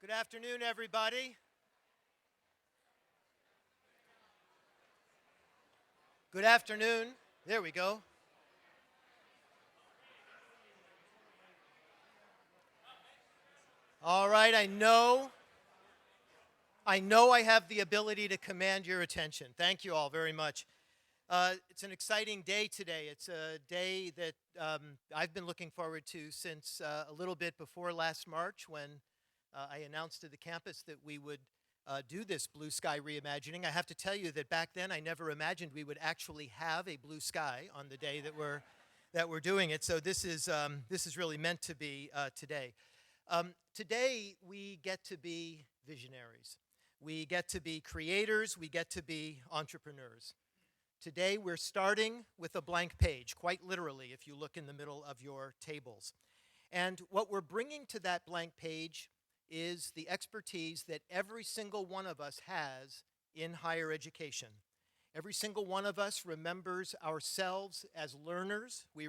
Good afternoon, everybody. Good afternoon. There we go. All right, I know I have the ability to command your attention. Thank you all very much. It's an exciting day today. It's a day that I've been looking forward to since a little bit before last March when I announced to the campus that we would do this blue sky reimagining. I have to tell you that back then I never imagined we would actually have a blue sky on the day that we're doing it. So this is really meant to be today. Today we get to be visionaries. We get to be creators. We get to be entrepreneurs. Today we're starting with a blank page, quite literally, if you look in the middle of your tables. And what we're bringing to that blank page is the expertise that every single one of us has in higher education. Every single one of us remembers ourselves as learners. We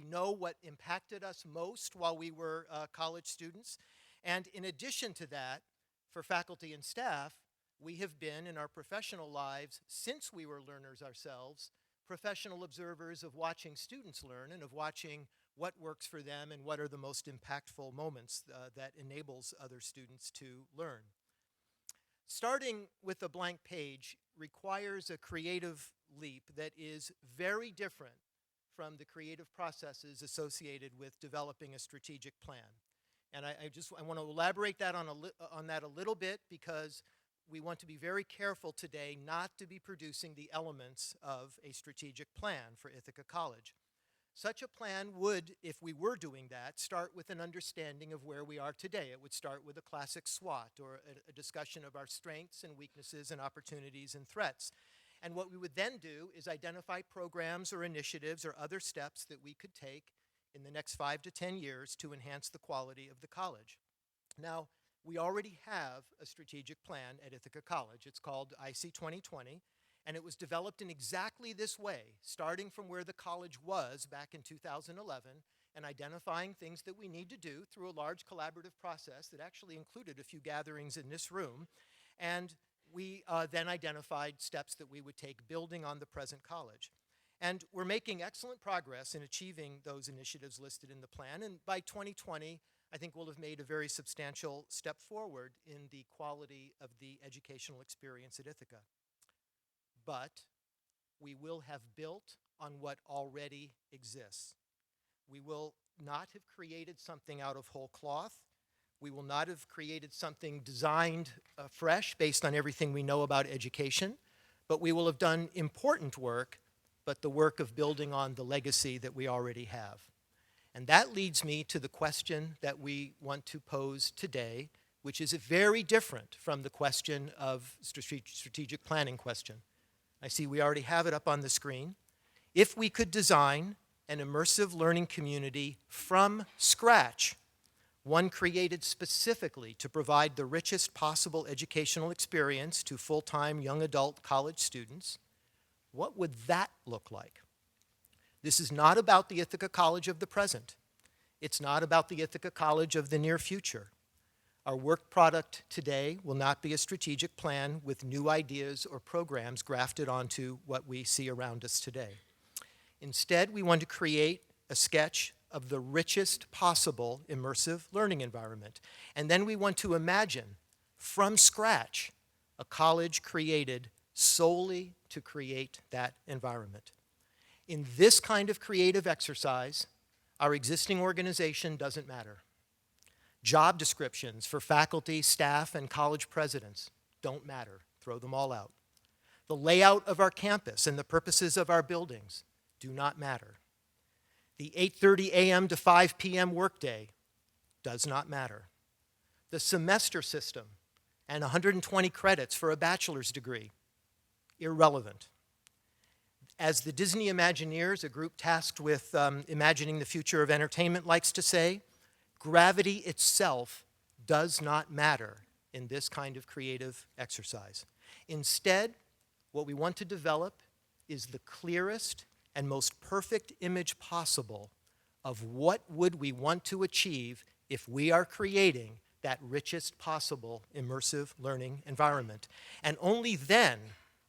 know what impacted us most while we were college students. And in addition to that, for faculty and staff, we have been in our professional lives, since we were learners ourselves, professional observers of watching students learn and of watching what works for them and what are the most impactful moments that enables other students to learn. Starting with a blank page requires a creative leap that is very different from the creative processes associated with developing a strategic plan. And I want to elaborate that on that a little bit, because we want to be very careful today not to be producing the elements of a strategic plan for Ithaca College. Such a plan would, if we were doing that, start with an understanding of where we are today. It would start with a classic SWOT, or a discussion of our strengths and weaknesses and opportunities and threats. And what we would then do is identify programs or initiatives or other steps that we could take in the next 5 to 10 years to enhance the quality of the college. Now, we already have a strategic plan at Ithaca College. It's called IC 2020. And it was developed in exactly this way, starting from where the college was back in 2011 and identifying things that we need to do through a large collaborative process that actually included a few gatherings in this room. And we then identified steps that we would take building on the present college. And we're making excellent progress in achieving those initiatives listed in the plan. And by 2020, I think we'll have made a very substantial step forward in the quality of the educational experience at Ithaca. But we will have built on what already exists. We will not have created something out of whole cloth. We will not have created something designed fresh based on everything we know about education, but we will have done important work, but the work of building on the legacy that we already have. And that leads me to the question that we want to pose today, which is very different from the question of strategic planning question. I see we already have it up on the screen. If we could design an immersive learning community from scratch, one created specifically to provide the richest possible educational experience to full-time young adult college students, what would that look like? This is not about the Ithaca College of the present. It's not about the Ithaca College of the near future. Our work product today will not be a strategic plan with new ideas or programs grafted onto what we see around us today. Instead, we want to create a sketch of the richest possible immersive learning environment. And then we want to imagine, from scratch, a college created solely to create that environment. In this kind of creative exercise, our existing organization doesn't matter. Job descriptions for faculty, staff, and college presidents don't matter. Throw them all out. The layout of our campus and the purposes of our buildings do not matter. The 8:30 a.m. to 5 p.m. workday does not matter. The semester system and 120 credits for a bachelor's degree, irrelevant. As the Disney Imagineers, a group tasked with imagining the future of entertainment, likes to say, gravity itself does not matter in this kind of creative exercise. Instead, what we want to develop is the clearest and most perfect image possible of what would we want to achieve if we are creating that richest possible immersive learning environment. And only then,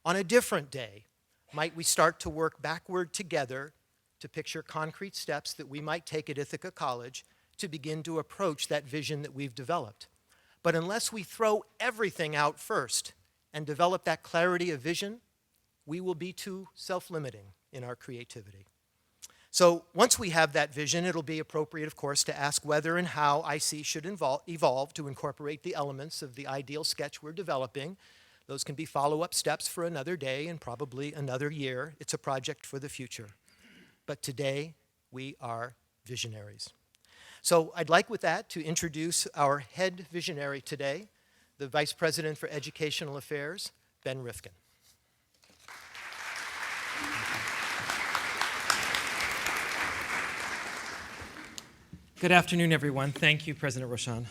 on a different day, might we start to work backward together to picture concrete steps that we might take at Ithaca College to begin to approach that vision that we've developed. But unless we throw everything out first and develop that clarity of vision, we will be too self-limiting in our creativity. So once we have that vision, it'll be appropriate, of course, to ask whether and how IC should evolve to incorporate the elements of the ideal sketch we're developing. Those can be follow-up steps for another day and probably another year. It's a project for the future. But today, we are visionaries. So I'd like with that to introduce our head visionary today, the Vice President for Educational Affairs, Ben Rifkin. Good afternoon, everyone. Thank you, President Roshan.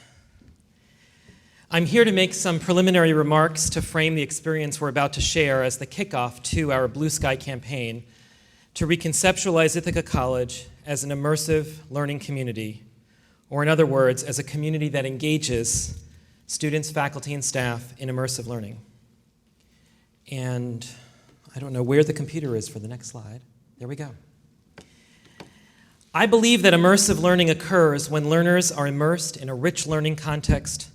I'm here to make some preliminary remarks to frame the experience we're about to share as the kickoff to our Blue Sky campaign to reconceptualize Ithaca College as an immersive learning community, or in other words, as a community that engages students, faculty, and staff in immersive learning. And I don't know where the computer is for the next slide. There we go. I believe that immersive learning occurs when learners are immersed in a rich learning context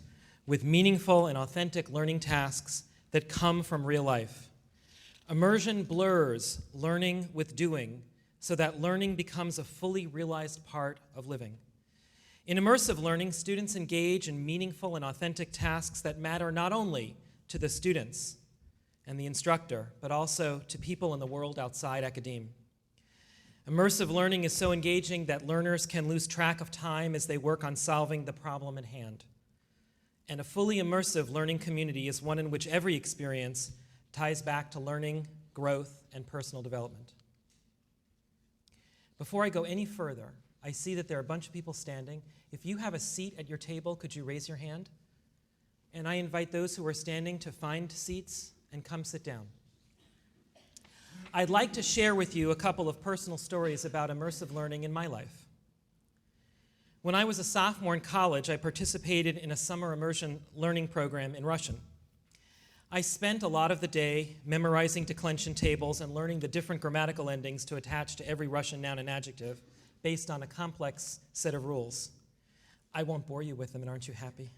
with meaningful and authentic learning tasks that come from real life. Immersion blurs learning with doing so that learning becomes a fully realized part of living. In immersive learning, students engage in meaningful and authentic tasks that matter not only to the students and the instructor, but also to people in the world outside academia. Immersive learning is so engaging that learners can lose track of time as they work on solving the problem at hand. And a fully immersive learning community is one in which every experience ties back to learning, growth, and personal development. Before I go any further, I see that there are a bunch of people standing. If you have a seat at your table, could you raise your hand? And I invite those who are standing to find seats and come sit down. I'd like to share with you a couple of personal stories about immersive learning in my life. When I was a sophomore in college, I participated in a summer immersion learning program in Russian. I spent a lot of the day memorizing declension tables and learning the different grammatical endings to attach to every Russian noun and adjective based on a complex set of rules. I won't bore you with them, and aren't you happy?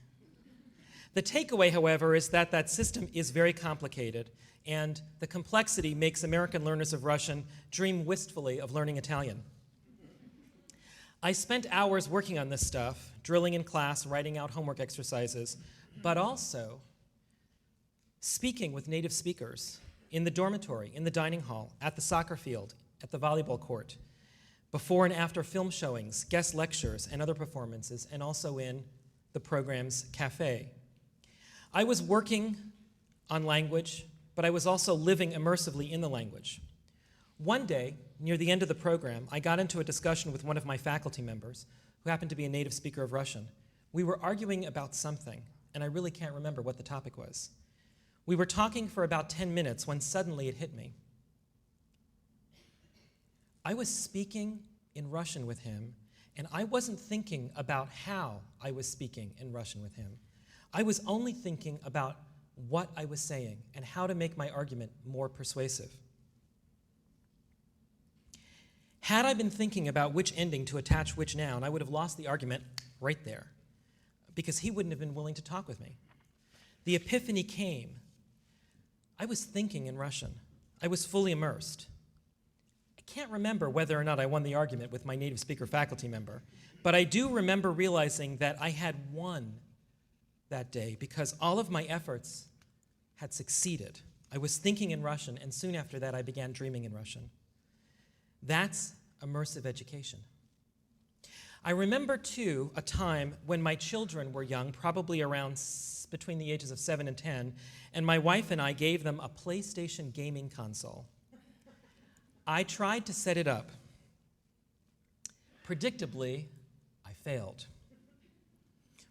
The takeaway, however, is that that system is very complicated, and the complexity makes American learners of Russian dream wistfully of learning Italian. I spent hours working on this stuff, drilling in class, writing out homework exercises, but also speaking with native speakers in the dormitory, in the dining hall, at the soccer field, at the volleyball court, before and after film showings, guest lectures, and other performances, and also in the program's cafe. I was working on language, but I was also living immersively in the language. One day, near the end of the program, I got into a discussion with one of my faculty members, who happened to be a native speaker of Russian. We were arguing about something, and I really can't remember what the topic was. We were talking for about 10 minutes when suddenly it hit me. I was speaking in Russian with him, and I wasn't thinking about how I was speaking in Russian with him. I was only thinking about what I was saying and how to make my argument more persuasive. Had I been thinking about which ending to attach which noun, I would have lost the argument right there, because he wouldn't have been willing to talk with me. The epiphany came. I was thinking in Russian. I was fully immersed. I can't remember whether or not I won the argument with my native speaker faculty member, but I do remember realizing that I had won that day because all of my efforts had succeeded. I was thinking in Russian, and soon after that, I began dreaming in Russian. That's immersive education. I remember, too, a time when my children were young, probably around between the ages of 7 and 10, and my wife and I gave them a PlayStation gaming console. I tried to set it up. Predictably, I failed.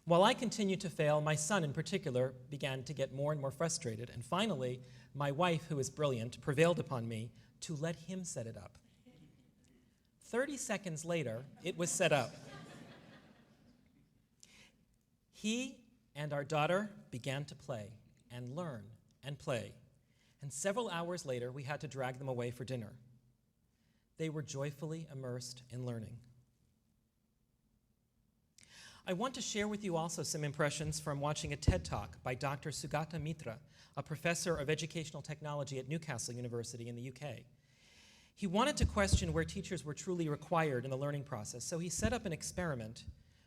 While I continued to fail, my son in particular began to get more and more frustrated, and finally, my wife, who is brilliant, prevailed upon me to let him set it up. 30 seconds later, it was set up. He And our daughter began to play and learn and play. And several hours later, we had to drag them away for dinner. They were joyfully immersed in learning. I want to share with you also some impressions from watching a TED Talk by Dr. Sugata Mitra, a professor of educational technology at Newcastle University in the UK. He wanted to question where teachers were truly required in the learning process, so he set up an experiment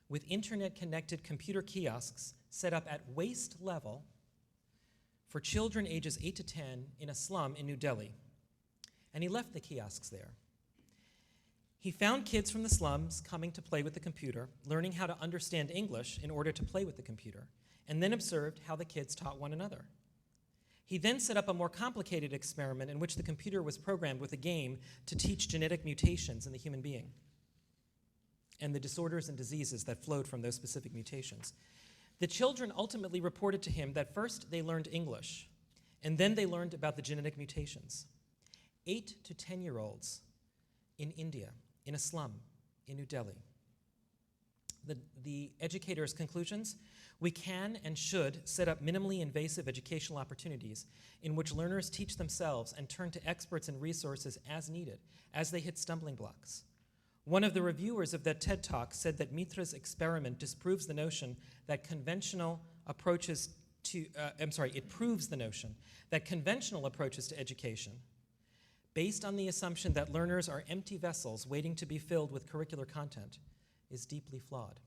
with internet-connected computer kiosks set up at waist level for children ages 8 to 10 in a slum in New Delhi. And he left the kiosks there. He found kids from the slums coming to play with the computer, learning how to understand English in order to play with the computer, and then observed how the kids taught one another. He then set up a more complicated experiment in which the computer was programmed with a game to teach genetic mutations in the human being and the disorders and diseases that flowed from those specific mutations. The children ultimately reported to him that first they learned English, and then they learned about the genetic mutations. 8 to 10-year-olds in India, in a slum in New Delhi. The educator's conclusions: we can and should set up minimally invasive educational opportunities in which learners teach themselves and turn to experts and resources as needed, as they hit stumbling blocks. One of the reviewers of that TED Talk said that Mitra's experiment disproves the notion that conventional approaches to, it proves the notion that conventional approaches to education, based on the assumption that learners are empty vessels waiting to be filled with curricular content, is deeply flawed.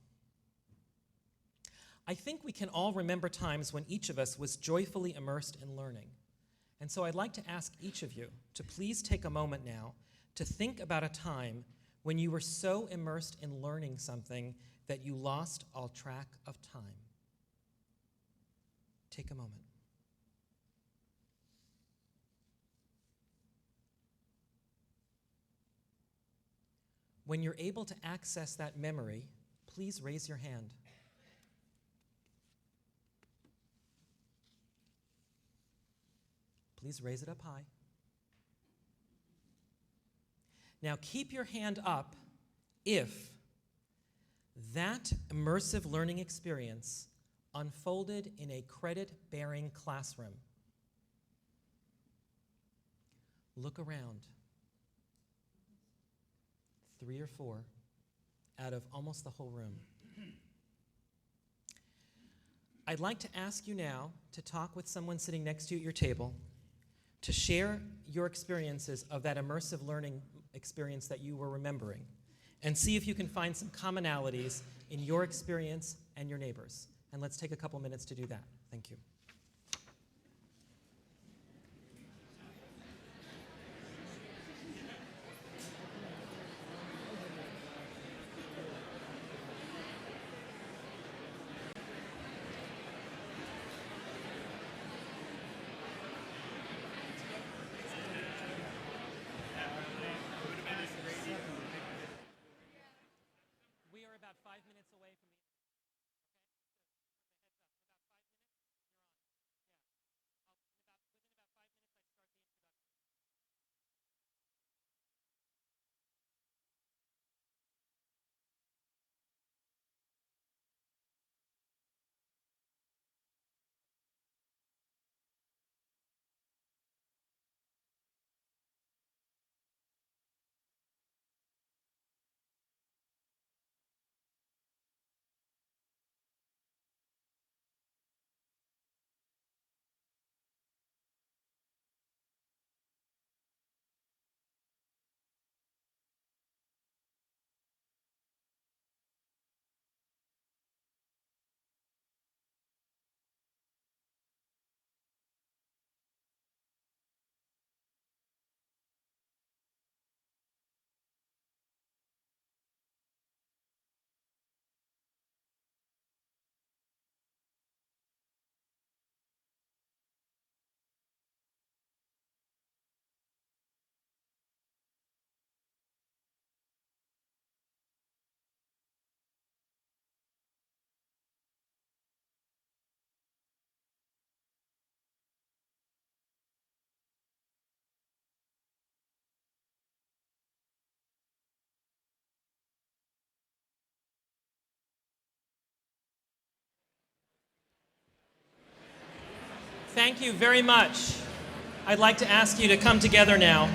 I think we can all remember times when each of us was joyfully immersed in learning. And so I'd like to ask each of you to please take a moment now to think about a time when you were so immersed in learning something that you lost all track of time. Take a moment. When you're able to access that memory, please raise your hand. Please raise it up high. Now keep your hand up if that immersive learning experience unfolded in a credit-bearing classroom. Look around. 3 or 4 out of almost the whole room. I'd like to ask you now to talk with someone sitting next to you at your table to share your experiences of that immersive learning experience that you were remembering, and see if you can find some commonalities in your experience and your neighbors. And let's take a couple minutes to do that. Thank you. We are about 5 minutes away from the Thank you very much. I'd like to ask you to come together now.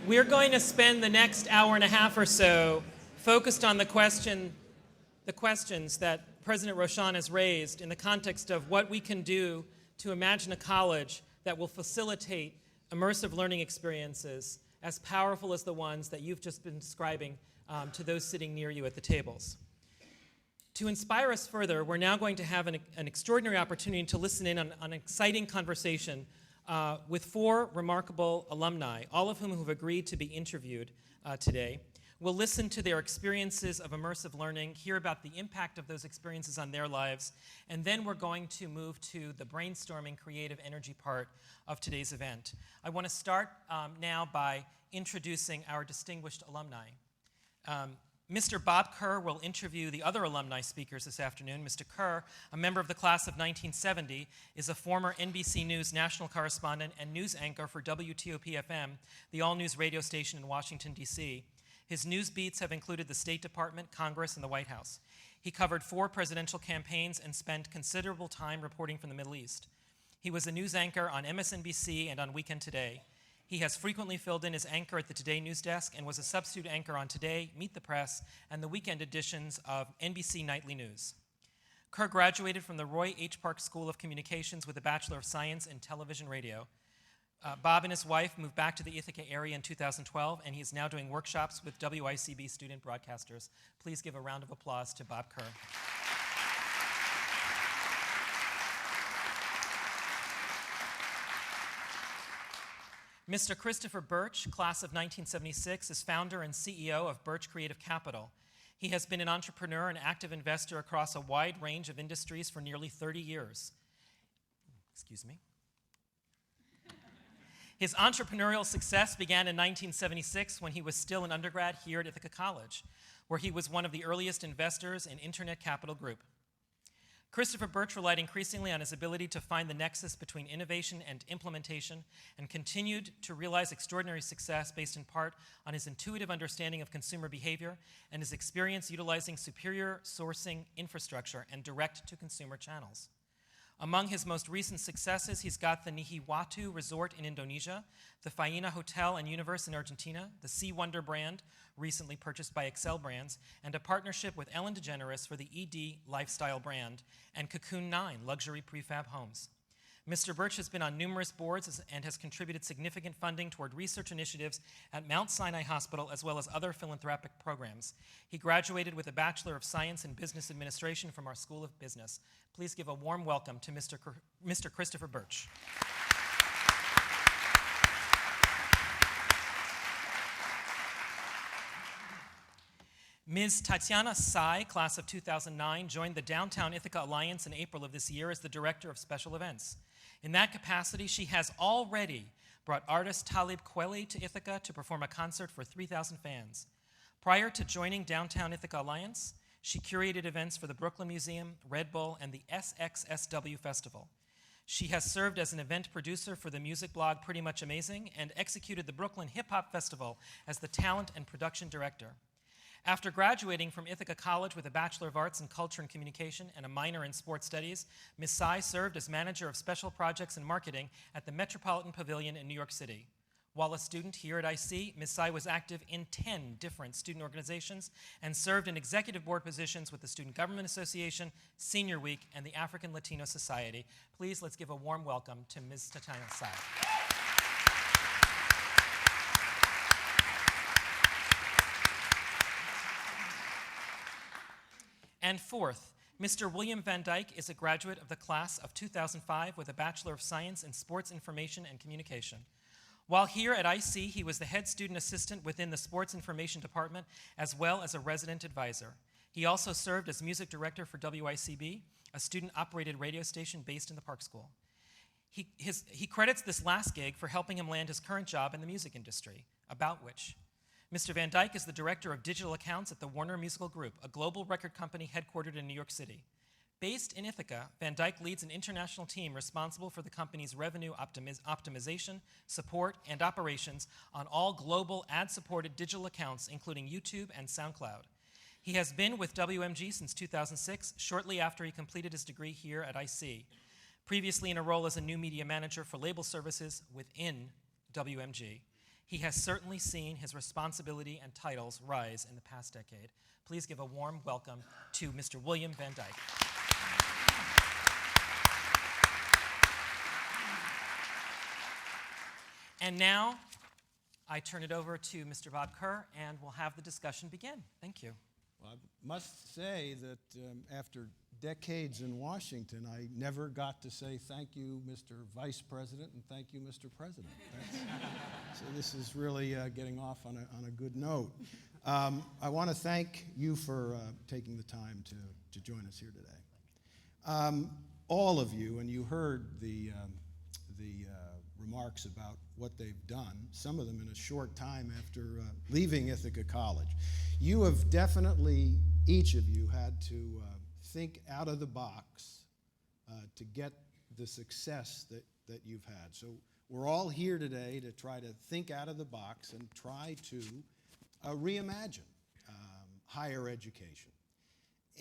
We're going to spend the next hour and a half or so focused on the questions that President Roshan has raised in the context of what we can do to imagine a college that will facilitate immersive learning experiences as powerful as the ones that you've just been describing to those sitting near you at the tables. To inspire us further, we're now going to have an extraordinary opportunity to listen in on an exciting conversation with 4 remarkable alumni, all of whom have agreed to be interviewed today. We'll listen to their experiences of immersive learning, hear about the impact of those experiences on their lives, and then we're going to move to the brainstorming creative energy part of today's event. I want to start now by introducing our distinguished alumni. Mr. Bob Kerr will interview the other alumni speakers this afternoon. Mr. Kerr, a member of the class of 1970, is a former NBC News national correspondent and news anchor for WTOP-FM, the all-news radio station in Washington, D.C. His news beats have included the State Department, Congress, and the White House. He covered 4 presidential campaigns and spent considerable time reporting from the Middle East. He was a news anchor on MSNBC and on Weekend Today. He has frequently filled in as anchor at the Today news desk and was a substitute anchor on Today, Meet the Press, and the weekend editions of NBC Nightly News. Kerr graduated from the Roy H. Park School of Communications with a Bachelor of Science in Television Radio. Bob and his wife moved back to the Ithaca area in 2012, and he is now doing workshops with WICB student broadcasters. Please give a round of applause to Bob Kerr. Mr. Christopher Birch, class of 1976, is founder and CEO of Birch Creative Capital. He has been an entrepreneur and active investor across a wide range of industries for nearly 30 years. Excuse me. His entrepreneurial success began in 1976 when he was still an undergrad here at Ithaca College, where he was one of the earliest investors in Internet Capital Group. Christopher Birch relied increasingly on his ability to find the nexus between innovation and implementation and continued to realize extraordinary success based in part on his intuitive understanding of consumer behavior and his experience utilizing superior sourcing infrastructure and direct-to-consumer channels. Among his most recent successes, he's got the Nihiwatu Resort in Indonesia, the Faina Hotel and Universe in Argentina, the Sea Wonder brand, recently purchased by Excel Brands, and a partnership with Ellen DeGeneres for the ED Lifestyle brand, and Cocoon 9 luxury prefab homes. Mr. Birch has been on numerous boards and has contributed significant funding toward research initiatives at Mount Sinai Hospital as well as other philanthropic programs. He graduated with a Bachelor of Science in Business Administration from our School of Business. Please give a warm welcome to Mr. Christopher Birch. Ms. Tatiana Tsai, class of 2009, joined the Downtown Ithaca Alliance in April of this year as the Director of Special Events. In that capacity, she has already brought artist Talib Kweli to Ithaca to perform a concert for 3,000 fans. Prior to joining Downtown Ithaca Alliance, she curated events for the Brooklyn Museum, Red Bull, and the SXSW Festival. She has served as an event producer for the music blog Pretty Much Amazing and executed the Brooklyn Hip Hop Festival as the talent and production director. After graduating from Ithaca College with a Bachelor of Arts in Culture and Communication and a minor in Sports Studies, Ms. Tsai served as Manager of Special Projects and Marketing at the Metropolitan Pavilion in New York City. While a student here at IC, Ms. Tsai was active in 10 different student organizations and served in executive board positions with the Student Government Association, Senior Week, and the African Latino Society. Please, let's give a warm welcome to Ms. Tatiana Tsai. And fourth, Mr. William Van Dyke is a graduate of the class of 2005 with a Bachelor of Science in Sports Information and Communication. While here at IC, he was the head student assistant within the Sports Information Department as well as a resident advisor. He also served as music director for WICB, a student-operated radio station based in the Park School. He credits this last gig for helping him land his current job in the music industry, about which Mr. Van Dyke is the director of digital accounts at the Warner Musical Group, a global record company headquartered in New York City. Based in Ithaca, Van Dyke leads an international team responsible for the company's revenue optimization, support, and operations on all global ad-supported digital accounts, including YouTube and SoundCloud. He has been with WMG since 2006, shortly after he completed his degree here at IC. Previously in a role as a new media manager for label services within WMG, he has certainly seen his responsibility and titles rise in the past decade. Please give a warm welcome to Mr. William Van Dyke. And now, I turn it over to Mr. Bob Kerr, and we'll have the discussion begin. Thank you. Well, I must say that after decades in Washington, I never got to say thank you, Mr. Vice President, and thank you, Mr. President. So this is really getting off on a good note. I want to thank you for taking the time to join us here today. All of you, and you heard the remarks about what they've done, some of them in a short time after leaving Ithaca College. You have definitely, each of you, had to think out of the box to get the success that you've had. So we're all here today to try to think out of the box and try to reimagine higher education.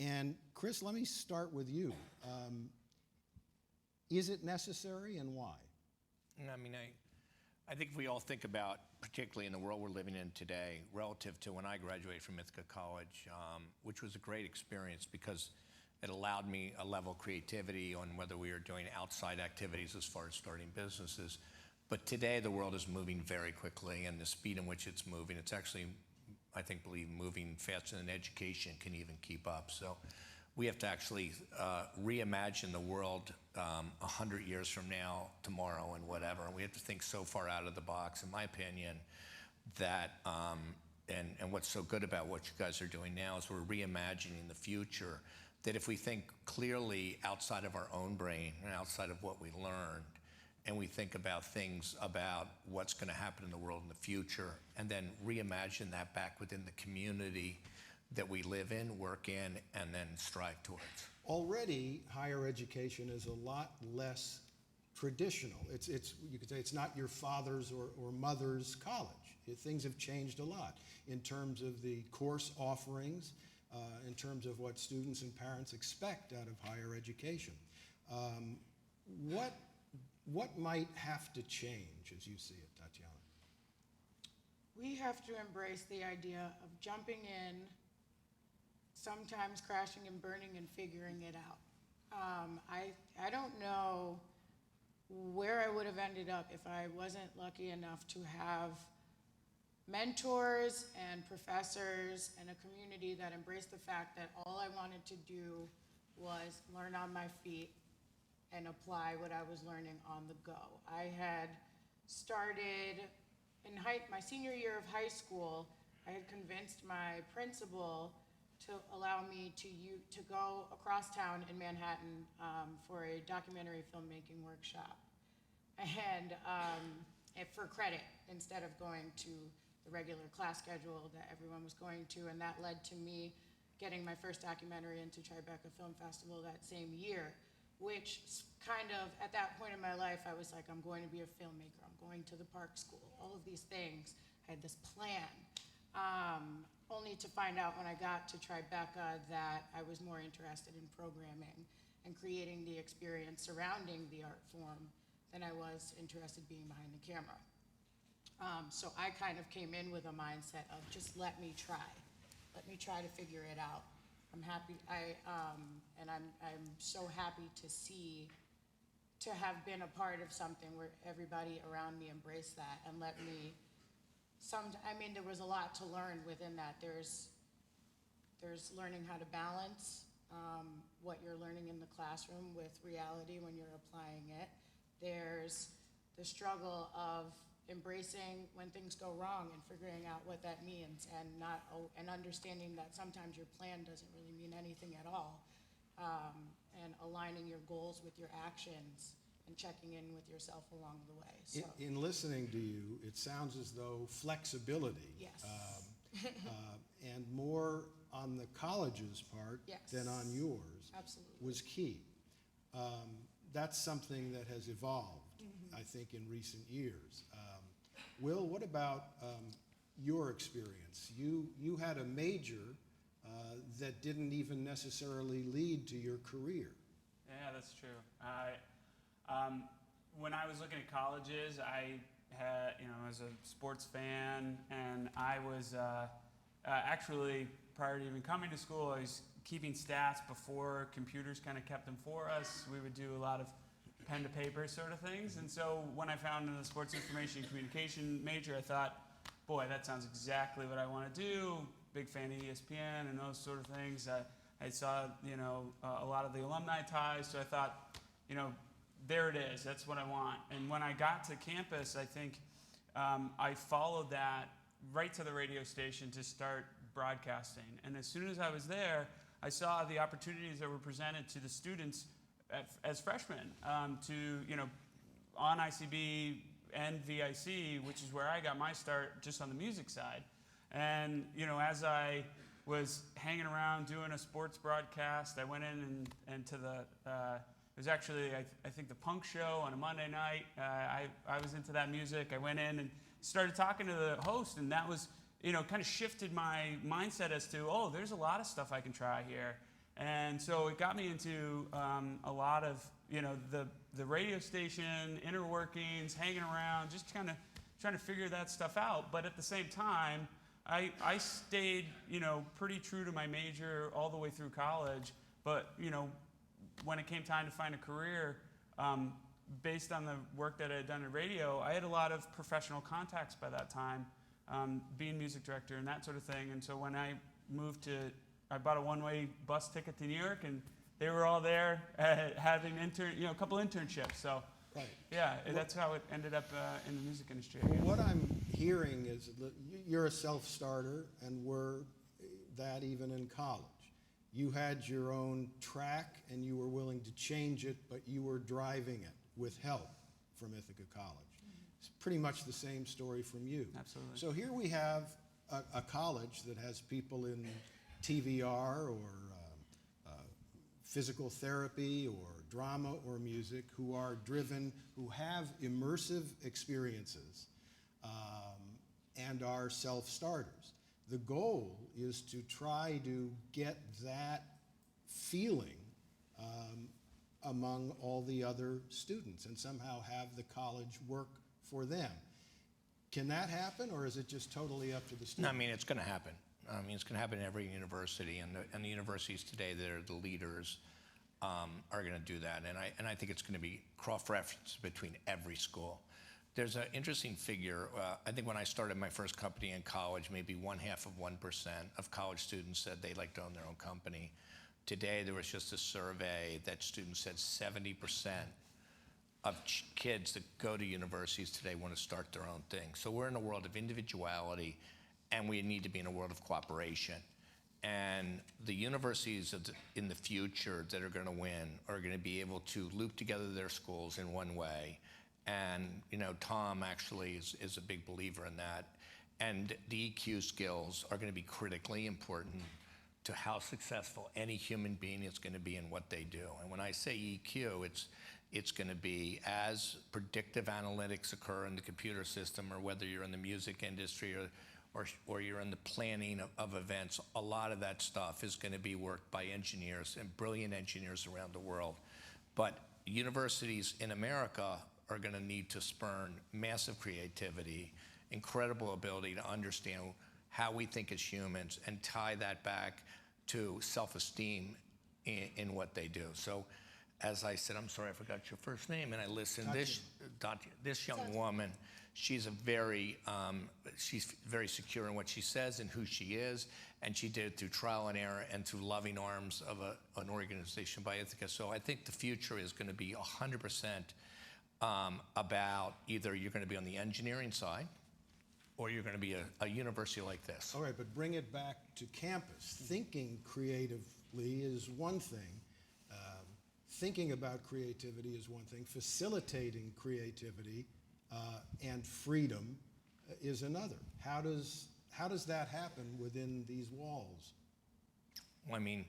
And Chris, let me start with you. Is it necessary, and why? I mean, I think if we all think about, particularly in the world we're living in today, relative to when I graduated from Ithaca College, which was a great experience because it allowed me a level of creativity on whether we were doing outside activities as far as starting businesses. But today the world is moving very quickly, and the speed in which it's moving, it's actually, I think, moving faster than education can even keep up. So we have to actually reimagine the world 100 years from now, tomorrow, and whatever. And we have to think so far out of the box, in my opinion, that, and what's so good about what you guys are doing now is we're reimagining the future, that if we think clearly outside of our own brain and outside of what we learned, and we think about things about what's going to happen in the world in the future, and then reimagine that back within the community that we live in, work in, and then strive towards. Already, higher education is a lot less traditional. You could say it's not your father's or mother's college. Things have changed a lot in terms of the course offerings, in terms of what students and parents expect out of higher education. What might have to change as you see it, Tatiana? We have to embrace the idea of jumping in, sometimes crashing and burning and figuring it out. I don't know where I would have ended up if I wasn't lucky enough to have mentors and professors and a community that embraced the fact that all I wanted to do was learn on my feet and apply what I was learning on the go. I had started in my senior year of high school. I had convinced my principal to allow me to go across town in Manhattan for a documentary filmmaking workshop, and for credit instead of going to the regular class schedule that everyone was going to, and that led to me getting my first documentary into Tribeca Film Festival that same year, which kind of, at that point in my life, I was like, I'm going to be a filmmaker, I'm going to the Park School, all of these things. I had this plan. Only to find out when I got to Tribeca that I was more interested in programming and creating the experience surrounding the art form than I was interested being behind the camera. So I kind of came in with a mindset of just let me try to figure it out. I'm happy, and I'm so happy to have been a part of something where everybody around me embraced that and let me. There was a lot to learn within that. There's learning how to balance what you're learning in the classroom with reality when you're applying it. There's the struggle of embracing when things go wrong and figuring out what that means, and understanding that sometimes your plan doesn't really mean anything at all, and aligning your goals with your actions and checking in with yourself along the way. So. In listening to you, it sounds as though flexibility, yes. And more on the college's part Yes. than on yours, Absolutely. was key. That's something that has evolved, I think, in recent years. Will, what about your experience? You had a major that didn't even necessarily lead to your career. Yeah, that's true. When I was looking at colleges, I had, as a sports fan, and I was actually, prior to even coming to school, I was keeping stats before computers kind of kept them for us. We would do a lot of pen to paper sort of things. And so when I found in the sports information and communication major, I thought, boy, that sounds exactly what I want to do. Big fan of ESPN and those sort of things. I saw, a lot of the alumni ties, so I thought, there it is. That's what I want. And when I got to campus, I think I followed that right to the radio station to start broadcasting. And as soon as I was there, I saw the opportunities that were presented to the students as freshmen on ICB and VIC, which is where I got my start just on the music side. And, as I was hanging around doing a sports broadcast, I went in and to the, it was actually, I think, the punk show on a Monday night. I was into that music. I went in and started talking to the host, and that was, kind of shifted my mindset as to, oh, there's a lot of stuff I can try here. And so it got me into a lot of, the radio station, inner workings, hanging around, just kind of trying to figure that stuff out. But at the same time, I stayed, pretty true to my major all the way through college. But, when it came time to find a career, based on the work that I had done in radio, I had a lot of professional contacts by that time, being music director and that sort of thing. And so when I moved I bought a one-way bus ticket to New York, and they were all there having a couple internships. So, Right. yeah, that's how it ended up in the music industry. Well, what I'm hearing is that you're a self-starter, and were that even in college. You had your own track, and you were willing to change it, but you were driving it with help from Ithaca College. It's pretty much the same story from you. Absolutely. So here we have a college that has people in TVR or physical therapy or drama or music who are driven, who have immersive experiences and are self-starters. The goal is to try to get that feeling among all the other students and somehow have the college work for them. Can that happen, or is it just totally up to the student? No, I mean, it's going to happen. I mean, it's going to happen in every university, and the universities today that are the leaders are going to do that. And I think it's going to be cross-reference between every school. There's an interesting figure. I think when I started my first company in college, maybe 0.5% of college students said they'd like to own their own company. Today, there was just a survey that students said 70% of kids that go to universities today want to start their own thing. So we're in a world of individuality, and we need to be in a world of cooperation. And the universities in the future that are going to win are going to be able to loop together their schools in one way. And, Tom actually is a big believer in that. And the EQ skills are going to be critically important to how successful any human being is going to be in what they do. And when I say EQ, it's going to be as predictive analytics occur in the computer system, or whether you're in the music industry or you're in the planning of events, a lot of that stuff is going to be worked by engineers and brilliant engineers around the world. But universities in America are going to need to spurn massive creativity, incredible ability to understand how we think as humans, and tie that back to self-esteem in what they do. So, as I said, I'm sorry, I forgot your first name, and I listened. This young woman, she's very secure in what she says and who she is, and she did it through trial and error and through loving arms of an organization by Ithaca. So I think the future is going to be 100% about either you're going to be on the engineering side, or you're going to be a university like this. All right, but bring it back to campus. Thinking creatively is one thing. Thinking about creativity is one thing. Facilitating creativity and freedom is another. How does that happen within these walls? Well, I mean,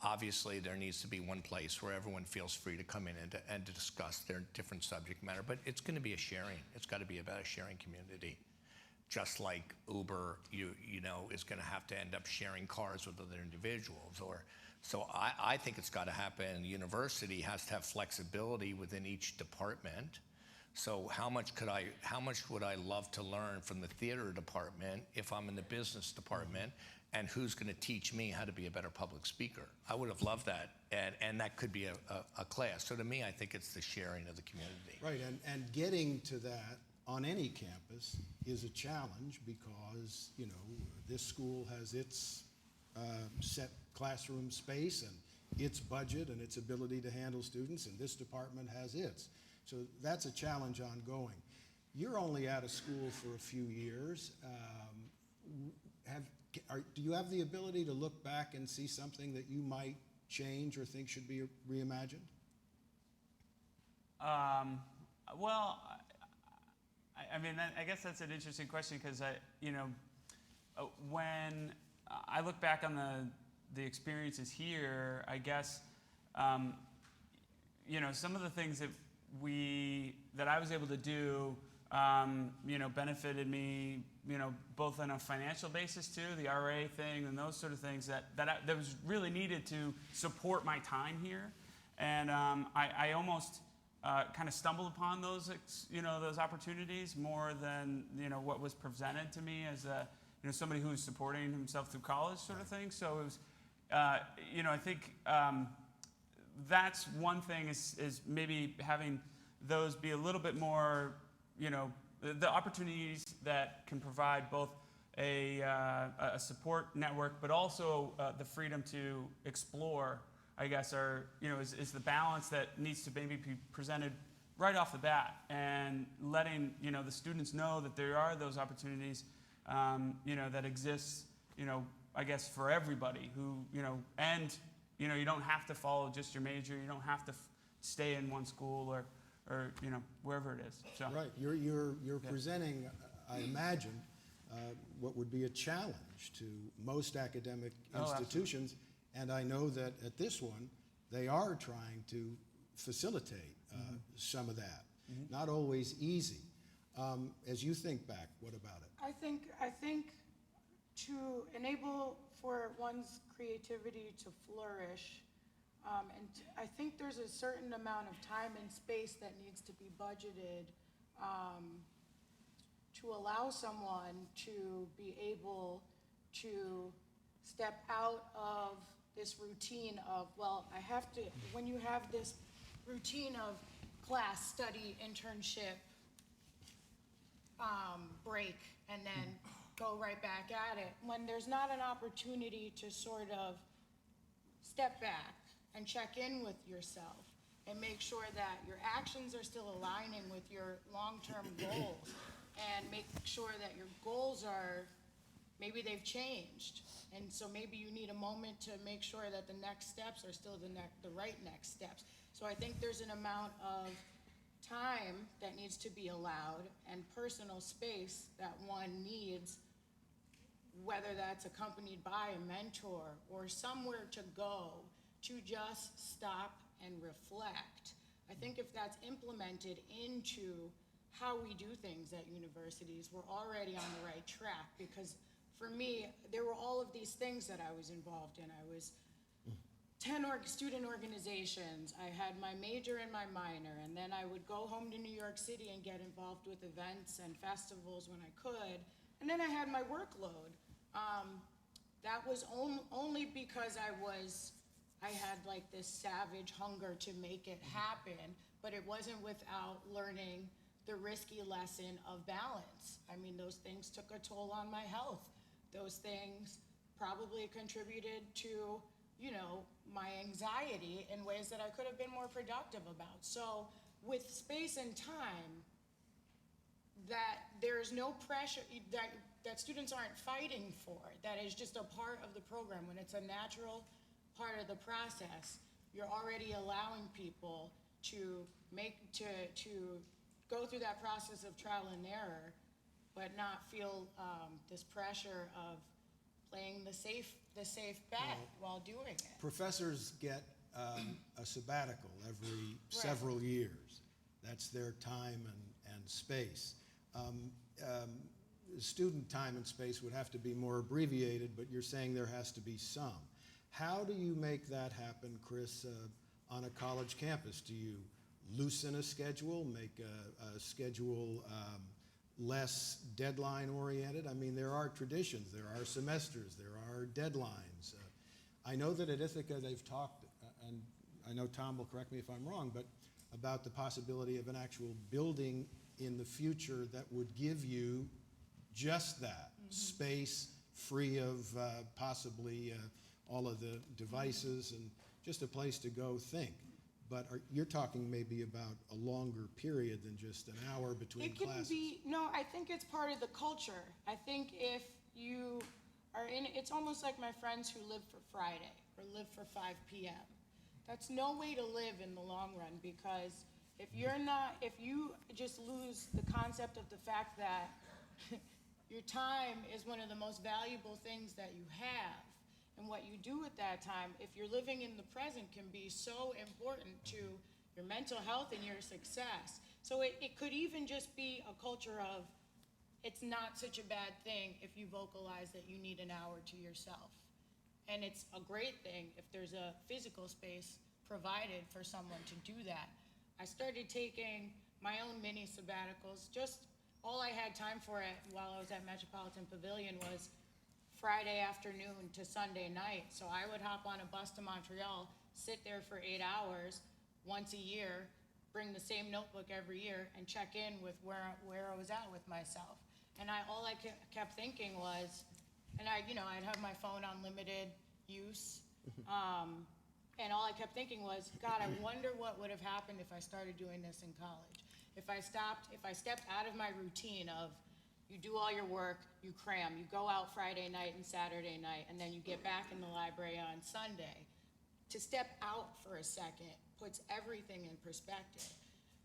obviously there needs to be one place where everyone feels free to come in and to discuss their different subject matter, but it's going to be a sharing. It's got to be about a sharing community. Just like Uber, is going to have to end up sharing cars with other individuals, or So I think it's got to happen. The university has to have flexibility within each department. So how much would I love to learn from the theater department if I'm in the business department, and who's going to teach me how to be a better public speaker? I would have loved that, and that could be a class. So to me, I think it's the sharing of the community. Right, and getting to that on any campus is a challenge because, you know, this school has its set classroom space and its budget and its ability to handle students, and this department has its. So that's a challenge ongoing. You're only out of school for a few years. Do you have the ability to look back and see something that you might change or think should be reimagined? Well, I mean, I guess that's an interesting question because when I look back on the experiences here, I guess, some of the things that I was able to do, benefited me, both on a financial basis too, the RA thing and those sort of things that was really needed to support my time here. And I almost kind of stumbled upon those opportunities more than, what was presented to me as somebody who was supporting himself through college sort of thing. So it was, I think that's one thing is maybe having those be a little bit more, the opportunities that can provide both a support network, but also the freedom to explore, I guess, is the balance that needs to maybe be presented right off the bat, and letting the students know that there are those opportunities, that exist, I guess for everybody who, and you don't have to follow just your major, you don't have to stay in one school or wherever it is. So Right, you're presenting, I imagine, what would be a challenge to most academic institutions, and I know that at this one, they are trying to facilitate some of that. Not always easy. As you think back, what about it? I think to enable for one's creativity to flourish, I think there's a certain amount of time and space that needs to be budgeted to allow someone to be able to step out of this routine of, well, when you have this routine of class, study, internship, break, and then go right back at it, when there's not an opportunity to sort of step back and check in with yourself and make sure that your actions are still aligning with your long-term goals, and make sure that your goals are, maybe they've changed, and so maybe you need a moment to make sure that the next steps are still the right next steps. So I think there's an amount of time that needs to be allowed and personal space that one needs, whether that's accompanied by a mentor or somewhere to go to just stop and reflect. I think if that's implemented into how we do things at universities, we're already on the right track, because for me, there were all of these things that I was involved in. I was 10 student organizations, I had my major and my minor, and then I would go home to New York City and get involved with events and festivals when I could, and then I had my workload. That was only because I had like this savage hunger to make it happen, but it wasn't without learning the risky lesson of balance. I mean, those things took a toll on my health. Those things probably contributed to, my anxiety in ways that I could have been more productive about. So with space and time, that there's no pressure, that students aren't fighting for, that is just a part of the program. When it's a natural part of the process, you're already allowing people to go through that process of trial and error, but not feel this pressure of playing the safe bet while doing it. Professors get a sabbatical every several years. That's their time and space. Student time and space would have to be more abbreviated, but you're saying there has to be some. How do you make that happen, Chris, on a college campus? Do you loosen a schedule, make a schedule less deadline-oriented? I mean, there are traditions, there are semesters, there are deadlines. I know that at Ithaca they've talked, and I know Tom will correct me if I'm wrong, but about the possibility of an actual building in the future that would give you just that, space free of possibly all of the devices and just a place to go think. But you're talking maybe about a longer period than just an hour between It can classes. no, I think it's part of the culture. I think if you are in, it's almost like my friends who live for Friday or live for 5 p.m. That's no way to live in the long run, because if you just lose the concept of the fact that your time is one of the most valuable things that you have, and what you do at that time, if you're living in the present, can be so important to your mental health and your success. So it could even just be a culture of, it's not such a bad thing if you vocalize that you need an hour to yourself. And it's a great thing if there's a physical space provided for someone to do that. I started taking my own mini sabbaticals. Just all I had time for it while I was at Metropolitan Pavilion was Friday afternoon to Sunday night. So I would hop on a bus to Montreal, sit there for 8 hours once a year, bring the same notebook every year, and check in with where I was at with myself. And all I kept thinking was, and I'd have my phone on limited use, and all I kept thinking was, God, I wonder what would have happened if I started doing this in college. If I stepped out of my routine of, you do all your work, you cram, you go out Friday night and Saturday night, and then you get back in the library on Sunday. To step out for a second puts everything in perspective.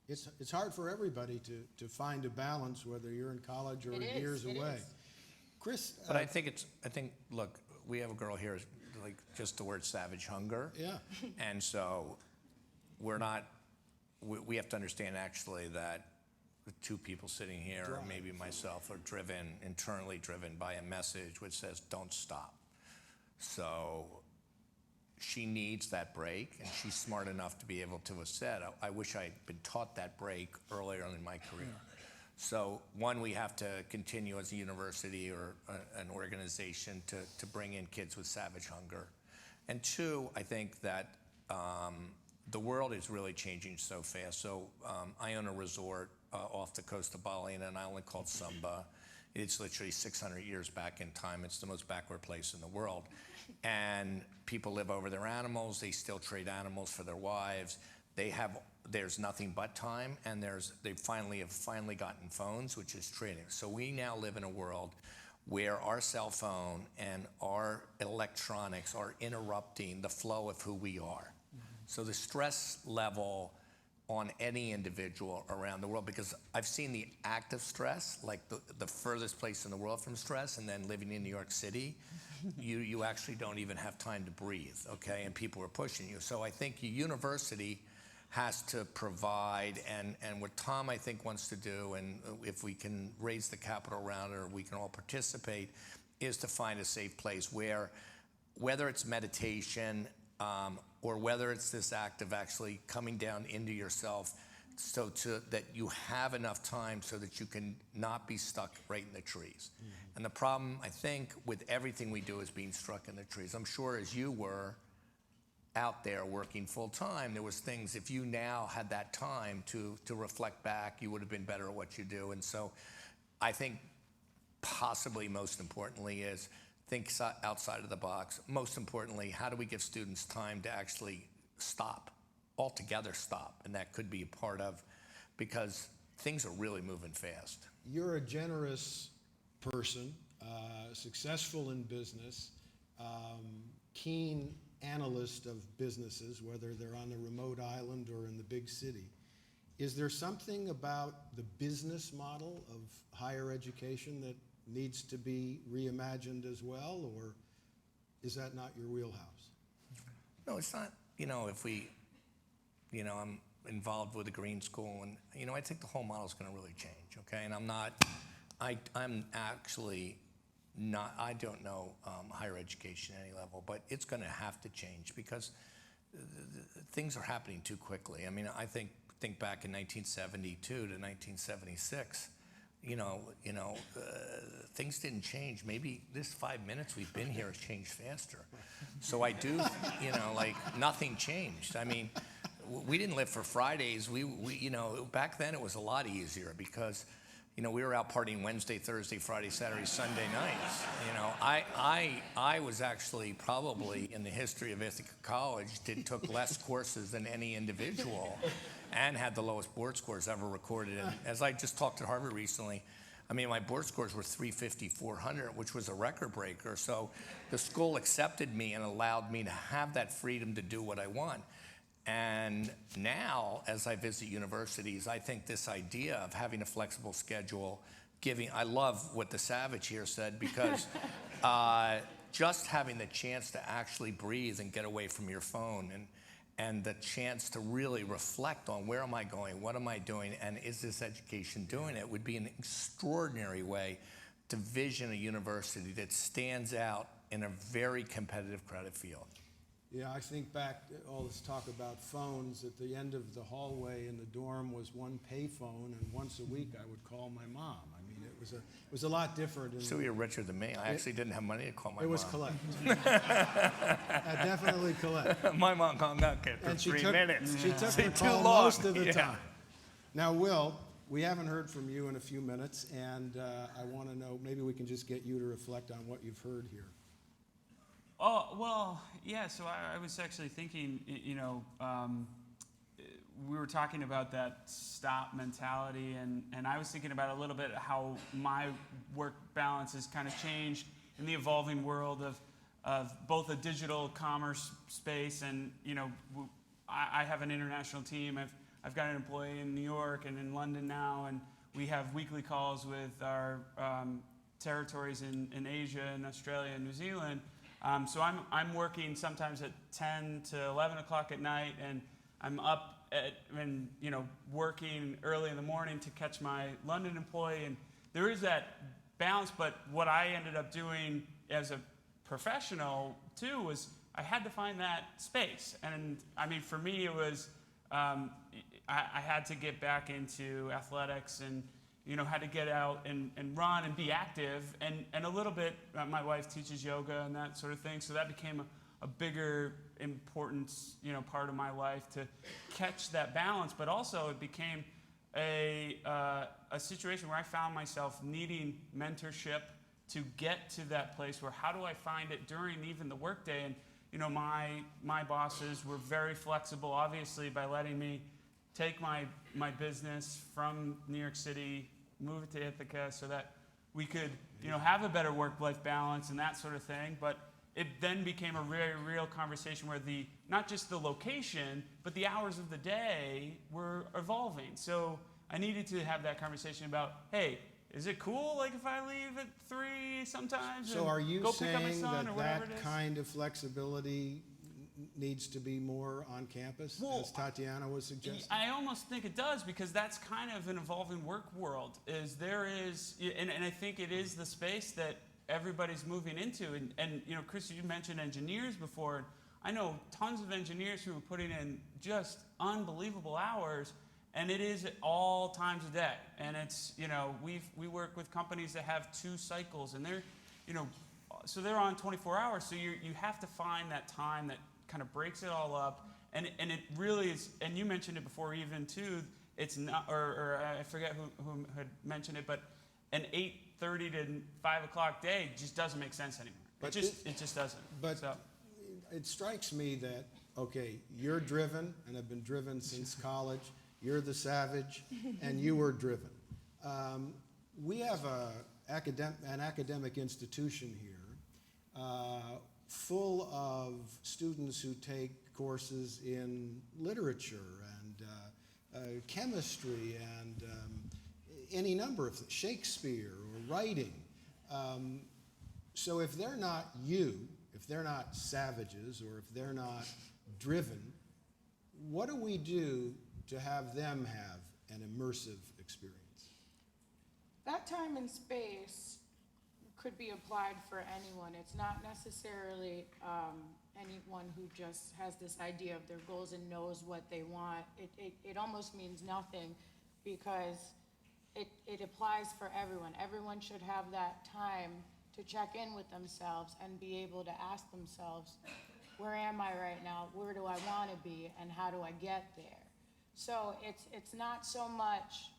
It's hard for everybody to find a balance, whether you're in college or years away. Is. Chris? But I think, look, we have a girl here, like just the word savage hunger. Yeah. And so we have to understand actually that the two people sitting here, or maybe myself, are internally driven by a message which says, don't stop. So she needs that break, and she's smart enough to be able to have said, I wish I'd been taught that break earlier in my career. So one, we have to continue as a university or an organization to bring in kids with savage hunger. And two, I think that the world is really changing so fast. So I own a resort off the coast of Bali in an island called Sumba. It's literally 600 years back in time. It's the most backward place in the world. And people live over their animals. They still trade animals for their wives. There's nothing but time, and they have finally gotten phones, which is trading. So we now live in a world where our cell phone and our electronics are interrupting the flow of who we are. So the stress level on any individual around the world, because I've seen the active stress, like the furthest place in the world from stress, and then living in New York City, you actually don't even have time to breathe, okay? And people are pushing you. So I think a university has to provide, and what Tom, I think, wants to do, and if we can raise the capital around it, or we can all participate, is to find a safe place where, whether it's meditation, or whether it's this act of actually coming down into yourself, so that you have enough time so that you can not be stuck right in the trees. Mm-hmm. And the problem, I think, with everything we do is being struck in the trees. I'm sure as you were out there working full time, there was things, if you now had that time to reflect back, you would have been better at what you do. And so I think possibly most importantly is think outside of the box. Most importantly, how do we give students time to actually stop, altogether stop? And that could be a part of, because things are really moving fast. You're a generous person, successful in business, keen analyst of businesses, whether they're on the remote island or in the big city. Is there something about the business model of higher education that needs to be reimagined as well, or is that not your wheelhouse? No, it's not. If we, I'm involved with the Green School, and, I think the whole model is going to really change, okay? And I'm actually I don't know higher education at any level, but it's going to have to change because things are happening too quickly. I mean, I think back in 1972 to 1976. Things didn't change. Maybe this 5 minutes we've been here has changed faster. So I do, like nothing changed. I mean, we didn't live for Fridays. We back then it was a lot easier because, we were out partying Wednesday, Thursday, Friday, Saturday, Sunday nights. I was actually probably in the history of Ithaca College took less courses than any individual and had the lowest board scores ever recorded. And as I just talked at Harvard recently, I mean, my board scores were 350, 400, which was a record breaker. So the school accepted me and allowed me to have that freedom to do what I want. And now, as I visit universities, I think this idea of having a flexible schedule, I love what the Savage here said, because just having the chance to actually breathe and get away from your phone and the chance to really reflect on where am I going, what am I doing, and is this education doing it, would be an extraordinary way to vision a university that stands out in a very competitive credit field. Yeah, I think back to all this talk about phones. At the end of the hallway in the dorm was one payphone, and once a week I would call my mom. I mean, it was a lot different. So you're richer than me. I actually didn't have money to call my mom. It was collect. Definitely collect. My mom called out for And 3 minutes. She took See, her too call long. most of the Yeah. time. Now, Will, we haven't heard from you in a few minutes, and I want to know, maybe we can just get you to reflect on what you've heard here. Oh, well, yeah, so I was actually thinking, we were talking about that stop mentality, and I was thinking about a little bit how my work balance has kind of changed in the evolving world of both a digital commerce space and, I have an international team. I've got an employee in New York and in London now, and we have weekly calls with our territories in Asia and Australia and New Zealand. So I'm working sometimes at 10 to 11 o'clock at night, and I'm up working early in the morning to catch my London employee. And there is that balance, but what I ended up doing as a professional too was I had to find that space. And I mean, for me, it was I had to get back into athletics and had to get out and run and be active, and a little bit, my wife teaches yoga and that sort of thing, so that became a bigger importance, part of my life to catch that balance. But also it became a situation where I found myself needing mentorship to get to that place where how do I find it during even the workday. And my bosses were very flexible, obviously, by letting me take my business from New York City, move it to Ithaca so that we could, have a better work-life balance and that sort of thing. But it then became a very real conversation where not just the location, but the hours of the day were evolving. So I needed to have that conversation about, hey, is it cool like if I leave at 3 sometimes So and are you go pick up my saying son or whatever it that is? kind of flexibility needs to be more on campus, Well, as Tatiana was suggesting? I almost think it does, because that's kind of an evolving work world. And I think it is the space that everybody's moving into. And Chris, you mentioned engineers before. I know tons of engineers who are putting in just unbelievable hours, and it is at all times a day. And it's we work with companies that have 2 cycles, and they're so they're on 24 hours. So you have to find that time that kind of breaks it all up, and it really is. And you mentioned it before, even too. It's not, or I forget who had mentioned it, but an 8:30 to 5 o'clock day just doesn't make sense anymore. But it just doesn't. But So. it strikes me that, okay, you're driven and have been driven since college. You're the Savage, and you were driven. We have an academic institution here full of students who take courses in literature and chemistry and any number of Shakespeare or writing. So if they're not you, if they're not savages, or if they're not driven, what do we do to have them have an immersive experience? That time and space, could be applied for anyone. It's not necessarily anyone who just has this idea of their goals and knows what they want. It almost means nothing because it applies for everyone. Everyone should have that time to check in with themselves and be able to ask themselves, where am I right now? Where do I want to be? And how do I get there? So it's not so much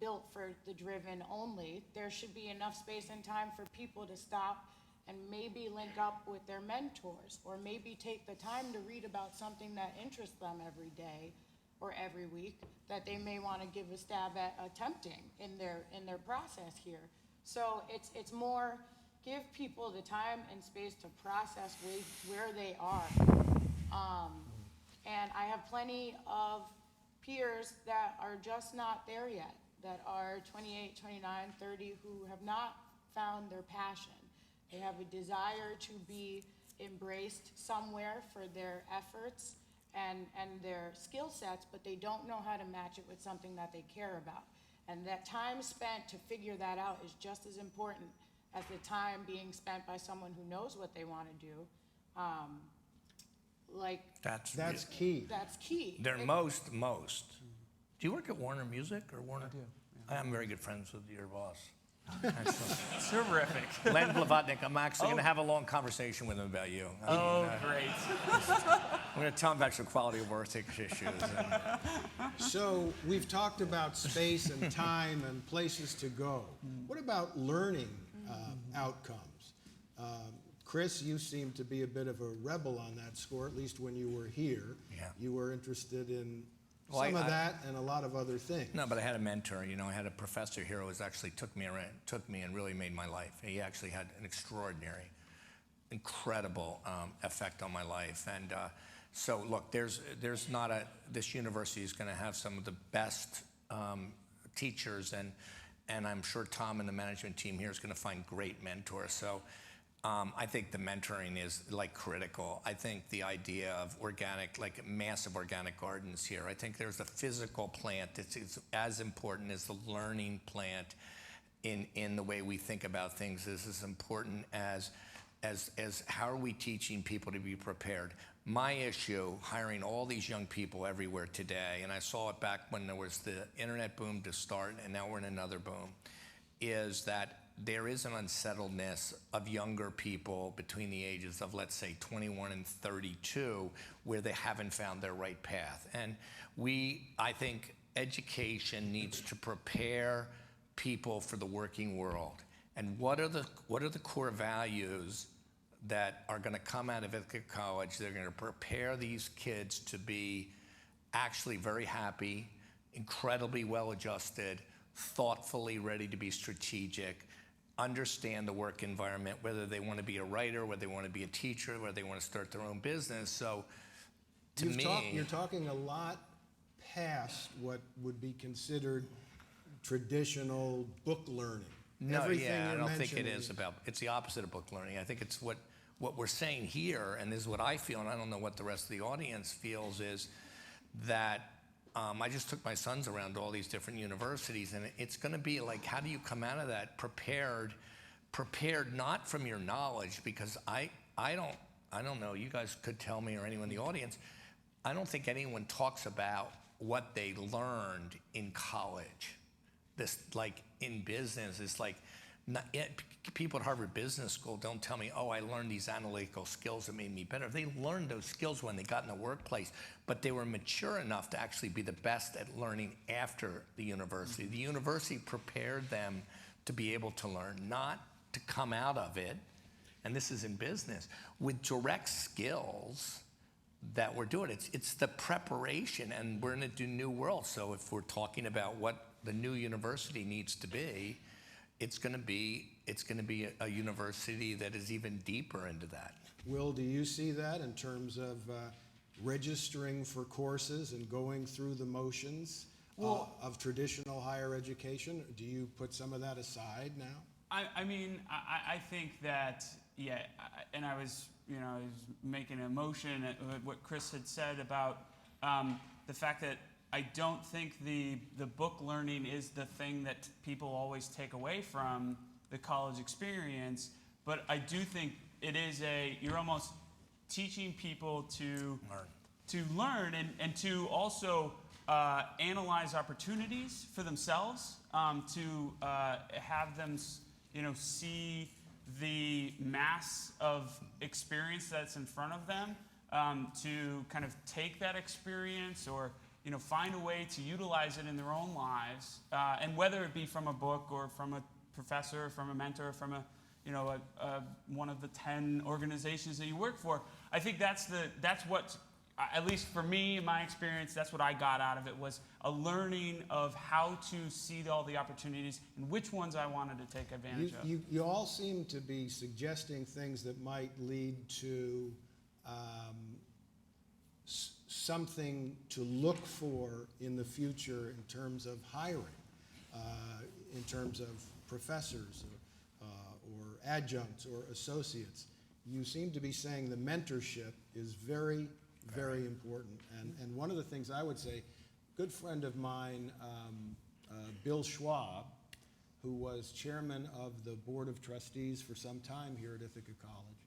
built for the driven only. There should be enough space and time for people to stop and maybe link up with their mentors, or maybe take the time to read about something that interests them every day or every week that they may want to give a stab at attempting in their process here. So it's more, give people the time and space to process where they are. And I have plenty of peers that are just not there yet, that are 28, 29, 30, who have not found their passion. They have a desire to be embraced somewhere for their efforts and their skill sets, but they don't know how to match it with something that they care about. And that time spent to figure that out is just as important as the time being spent by someone who knows what they want to do. That's key. That's key. They're most. Do you work at Warner Music or Warner? I do. I am very good friends with your boss. Excellent. Terrific. Len Blavatnik, I'm actually going to have a long conversation with him about you. Great. I'm going to tell him about your quality of work issues. So we've talked about space and time and places to go. What about learning outcomes? Chris, you seem to be a bit of a rebel on that score, at least when you were here. Yeah. You were interested in Well, some of that and a lot of other things. No, but I had a mentor. You know, I had a professor here who actually took me and really made my life. He actually had an extraordinary, incredible effect on my life. And so, look, this university is going to have some of the best teachers, and I'm sure Tom and the management team here is going to find great mentors. So I think the mentoring is critical. I think the idea of massive organic gardens here. I think there's a physical plant that's as important as the learning plant in the way we think about things. Is as important as how are we teaching people to be prepared. My issue, hiring all these young people everywhere today, and I saw it back when there was the internet boom to start, and now we're in another boom, is that there is an unsettledness of younger people between the ages of, let's say, 21 and 32, where they haven't found their right path. And I think education needs to prepare people for the working world. And what are the core values that are going to come out of Ithaca College? They're going to prepare these kids to be actually very happy, incredibly well-adjusted, thoughtfully ready to be strategic, understand the work environment, whether they want to be a writer, whether they want to be a teacher, whether they want to start their own business. So You're talking a lot past what would be considered traditional book learning. No, Everything I you're don't think it mentioning is it's the opposite of book learning. I think it's what we're saying here, and this is what I feel, and I don't know what the rest of the audience feels, is that I just took my sons around to all these different universities, and it's going to be like, how do you come out of that prepared not from your knowledge, because I don't know, you guys could tell me, or anyone in the audience, I don't think anyone talks about what they learned in college. This, like, in business, it's like, people at Harvard Business School don't tell me, oh, I learned these analytical skills that made me better. They learned those skills when they got in the workplace, but they were mature enough to actually be the best at learning after the university. The university prepared them to be able to learn, not to come out of it, and this is in business, with direct skills that we're doing. It's the preparation, and we're in a new world. So if we're talking about what the new university needs to be, it's going to be a university that is even deeper into that. Will, do you see that in terms of registering for courses and going through the motions of traditional higher education? Do you put some of that aside now? I mean, I think that, yeah, and I was making a motion at what Chris had said about the fact that I don't think the book learning is the thing that people always take away from the college experience, but I do think it is you're almost teaching people to learn and to also analyze opportunities for themselves, to have them, see the mass of experience that's in front of them, to kind of take that experience or find a way to utilize it in their own lives, and whether it be from a book or from a professor, or from a mentor, or from one of the 10 organizations that you work for. I think that's what, at least for me, in my experience, that's what I got out of it, was a learning of how to see all the opportunities and which ones I wanted to take advantage of. You all seem to be suggesting things that might lead to something to look for in the future in terms of hiring, in terms of professors or adjuncts or associates. You seem to be saying the mentorship is very, very important. And one of the things I would say, a good friend of mine, Bill Schwab, who was chairman of the Board of Trustees for some time here at Ithaca College,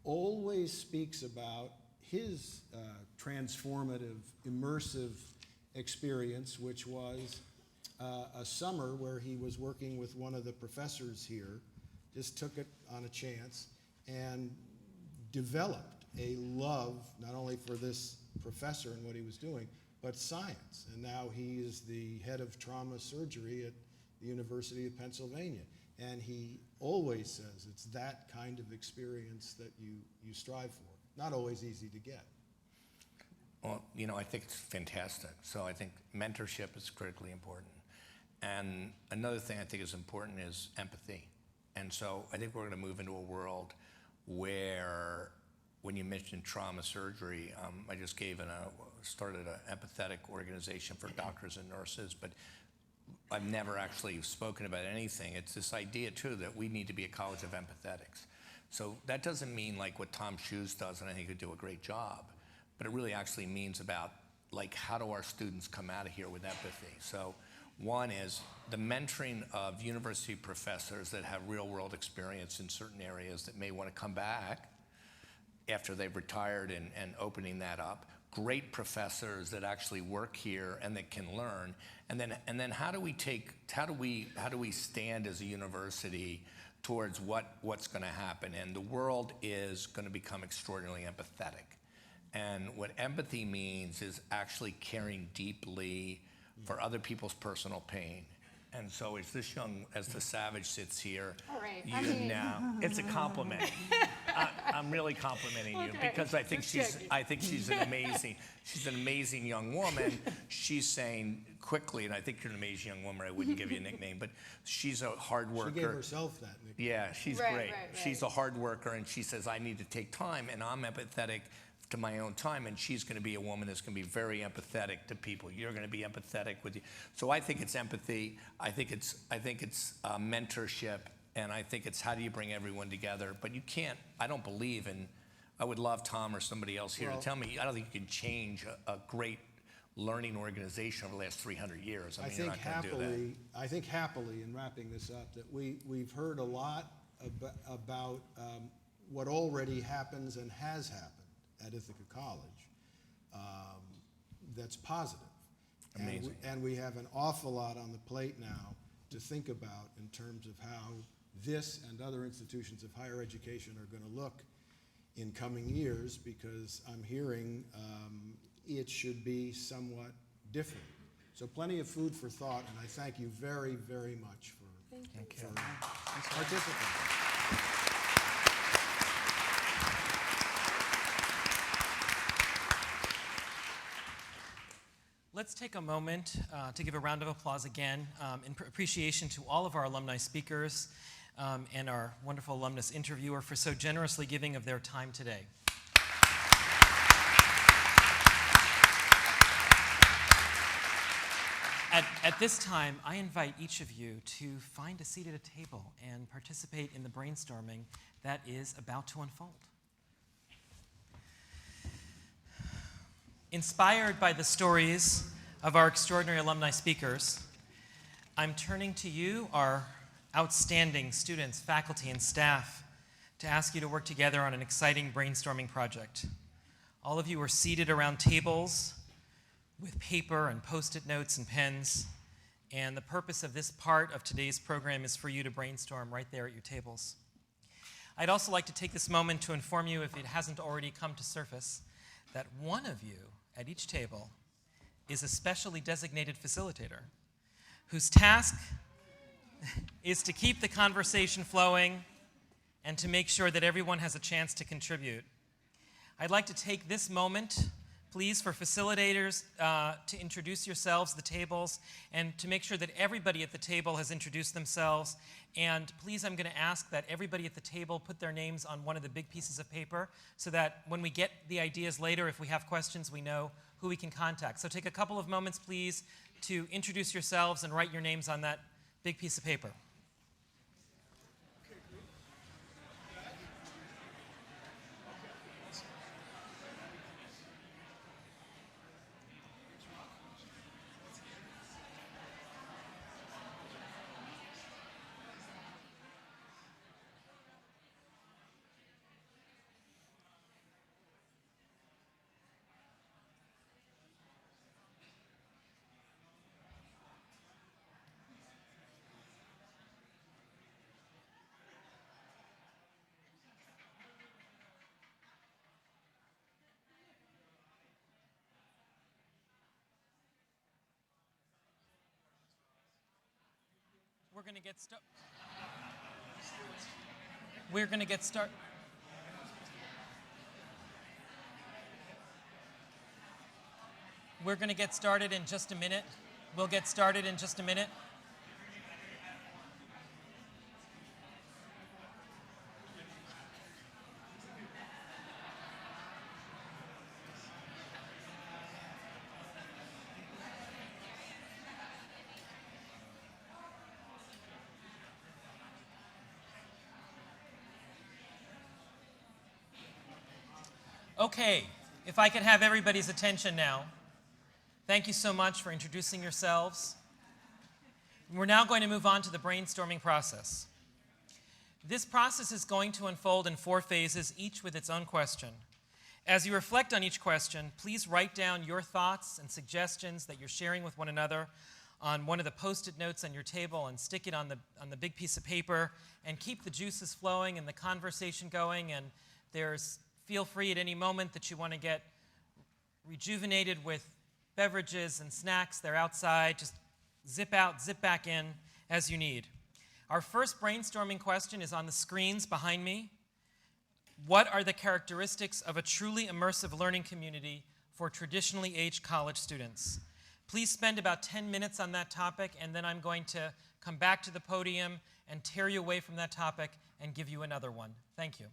always speaks about his transformative, immersive experience, which was a summer where he was working with one of the professors here, just took it on a chance, and developed a love not only for this professor and what he was doing, but science. And now he is the head of trauma surgery at the University of Pennsylvania. And he always says it's that kind of experience that you strive for. Not always easy to get. Well, I think it's fantastic. So I think mentorship is critically important. And another thing I think is important is empathy. And so I think we're going to move into a world where, when you mentioned trauma surgery, I just started an empathetic organization for doctors and nurses, but I've never actually spoken about anything. It's this idea, too, that we need to be a college of empathetics. So that doesn't mean like what Tom Shoes does, and I think he'd do a great job, but it really actually means about, like, how do our students come out of here with empathy? So one is the mentoring of university professors that have real-world experience in certain areas that may want to come back after they've retired, and opening that up. Great professors that actually work here and that can learn. And then how do we stand as a university towards what's going to happen? And the world is going to become extraordinarily empathetic. And what empathy means is actually caring deeply for other people's personal pain. And so as the Savage sits here, all right. It's a compliment. I'm really complimenting you, Okay. because I think she's an amazing young woman. She's saying quickly, and I think you're an amazing young woman. I wouldn't give you a nickname, but she's a hard worker. She gave herself that nickname. Yeah, she's Right, great. right. She's a hard worker, and she says, I need to take time, and I'm empathetic to my own time, and she's going to be a woman that's going to be very empathetic to people. You're going to be empathetic with you. So I think it's empathy. I think it's mentorship, and I think it's how do you bring everyone together. But you can't. I don't believe in. I would love Tom or somebody else here to tell me. I don't think you can change a great learning organization over the last 300 years. I mean, you're not going to do that. I think happily, in wrapping this up, that we've heard a lot about what already happens and has happened at Ithaca College, that's positive. Amazing. And we have an awful lot on the plate now to think about in terms of how this and other institutions of higher education are going to look in coming years, because I'm hearing it should be somewhat different. So plenty of food for thought, and I thank you very, very much for participating. Let's take a moment to give a round of applause again in appreciation to all of our alumni speakers and our wonderful alumnus interviewer for so generously giving of their time today. At this time, I invite each of you to find a seat at a table and participate in the brainstorming that is about to unfold. Inspired by the stories of our extraordinary alumni speakers, I'm turning to you, our outstanding students, faculty, and staff to ask you to work together on an exciting brainstorming project. All of you are seated around tables with paper and Post-it notes and pens, and the purpose of this part of today's program is for you to brainstorm right there at your tables. I'd also like to take this moment to inform you, if it hasn't already come to surface, that one of you at each table is a specially designated facilitator whose task is to keep the conversation flowing and to make sure that everyone has a chance to contribute. I'd like to take this moment, please, for facilitators to introduce yourselves, the tables, and to make sure that everybody at the table has introduced themselves. And please, I'm going to ask that everybody at the table put their names on one of the big pieces of paper so that when we get the ideas later, if we have questions, we know who we can contact. So take a couple of moments, please, to introduce yourselves and write your names on that big piece of paper. We're going to get started. We're going to get started. We're going to get started in just a minute. We'll get started in just a minute. Okay, if I could have everybody's attention now. Thank you so much for introducing yourselves. We're now going to move on to the brainstorming process. This process is going to unfold in 4 phases, each with its own question. As you reflect on each question, please write down your thoughts and suggestions that you're sharing with one another on one of the Post-it notes on your table and stick it on the big piece of paper and keep the juices flowing and the conversation going. And feel free at any moment that you want to get rejuvenated with beverages and snacks. They're outside. Just zip out, zip back in as you need. Our first brainstorming question is on the screens behind me. What are the characteristics of a truly immersive learning community for traditionally aged college students? Please spend about 10 minutes on that topic, and then I'm going to come back to the podium and tear you away from that topic and give you another one. Thank you.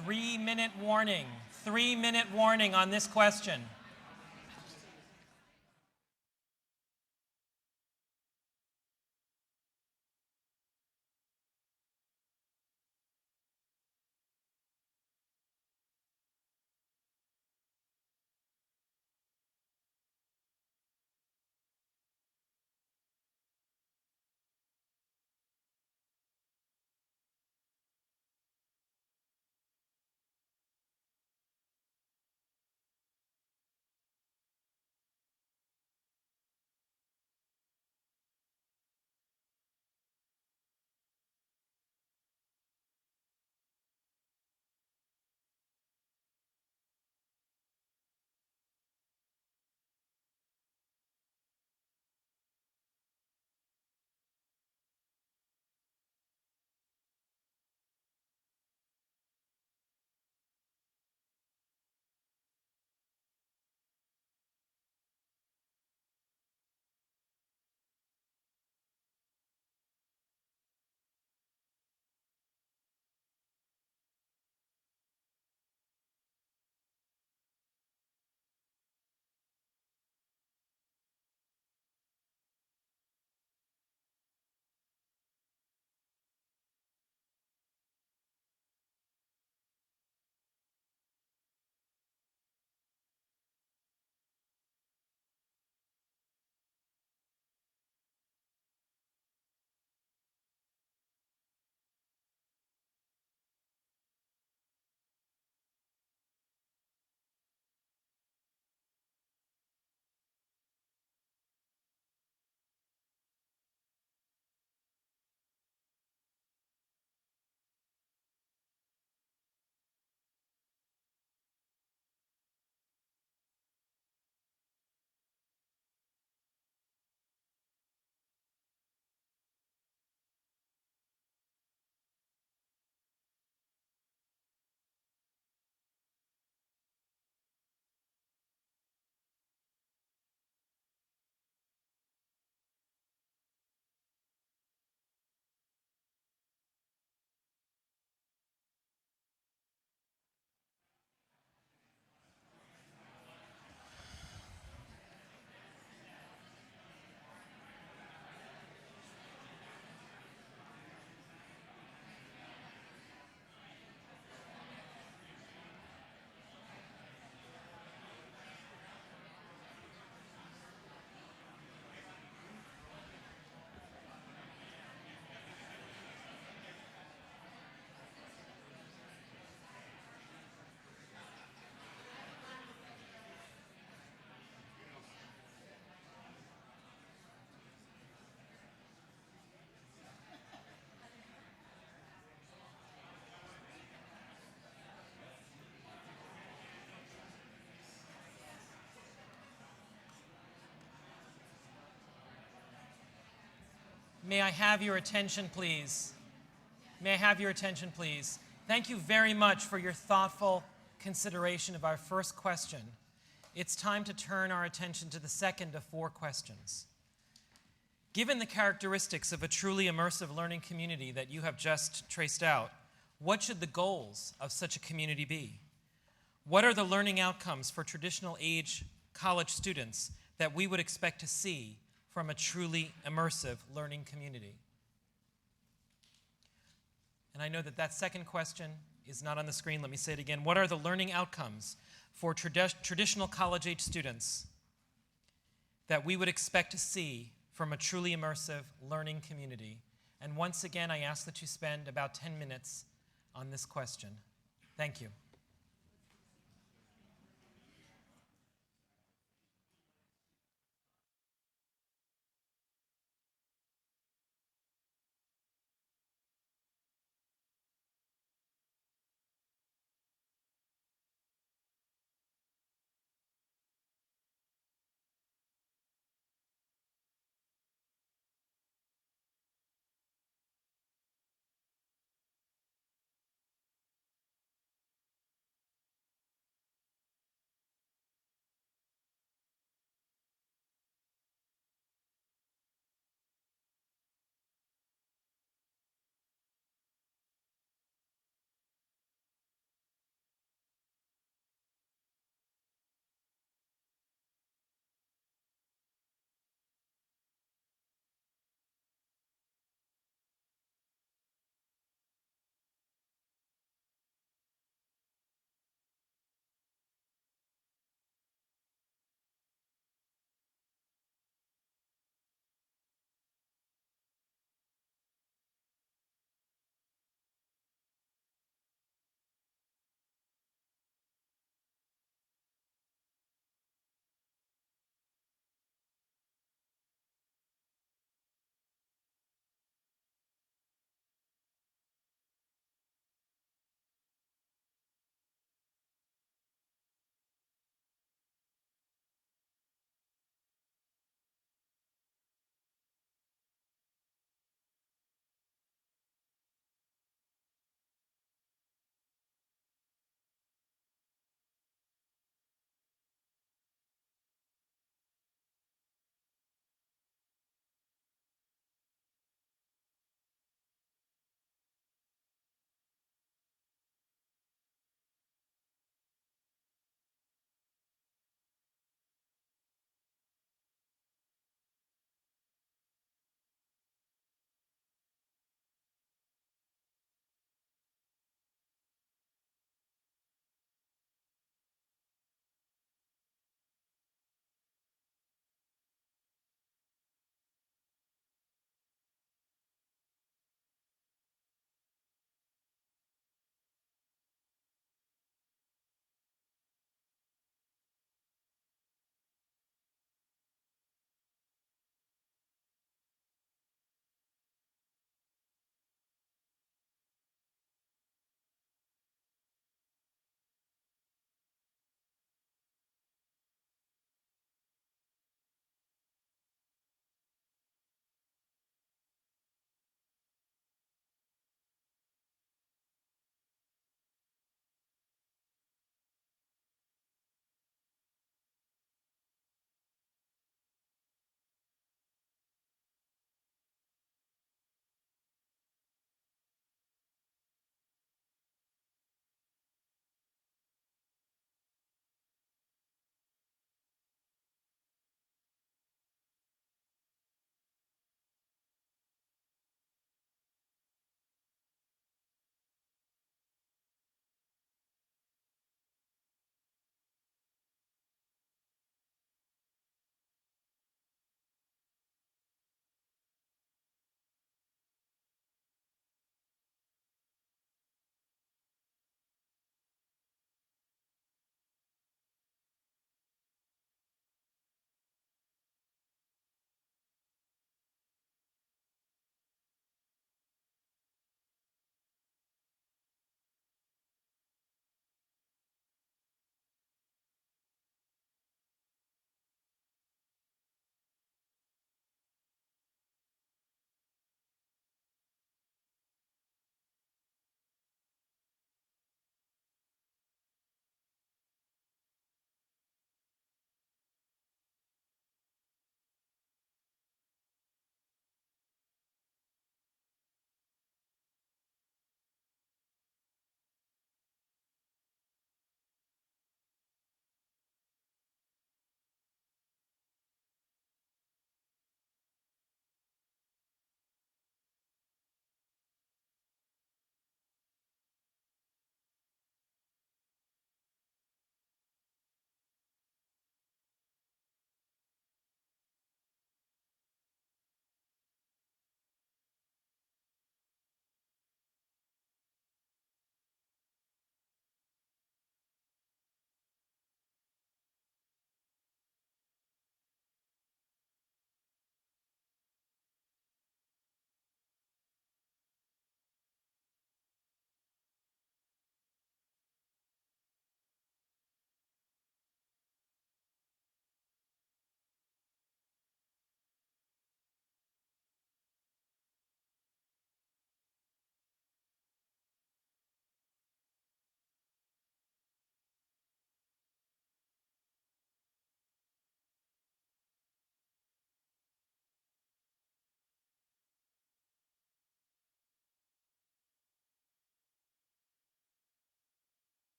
3-minute warning. 3-minute warning on this question. May I have your attention, please? May I have your attention, please? Thank you very much for your thoughtful consideration of our first question. It's time to turn our attention to the second of 4 questions. Given the characteristics of a truly immersive learning community that you have just traced out, what should the goals of such a community be? What are the learning outcomes for traditional age college students that we would expect to see from a truly immersive learning community? And I know that that second question is not on the screen. Let me say it again. What are the learning outcomes for traditional college-age students that we would expect to see from a truly immersive learning community? And once again, I ask that you spend about 10 minutes on this question. Thank you.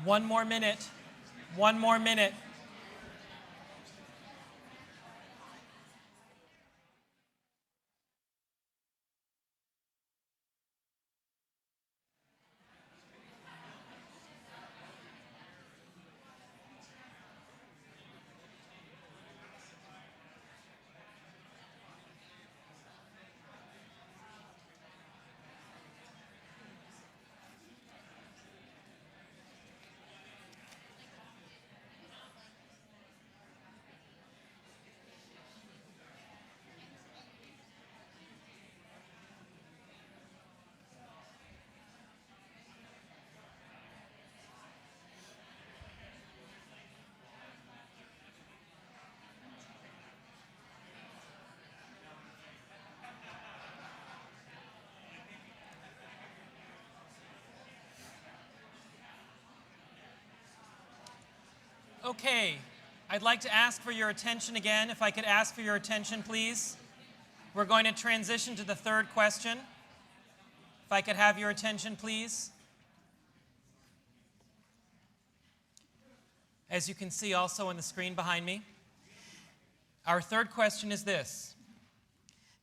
One more minute. One more minute. Okay, I'd like to ask for your attention again. If I could ask for your attention, please. We're going to transition to the third question. If I could have your attention, please. As you can see also on the screen behind me, our third question is this.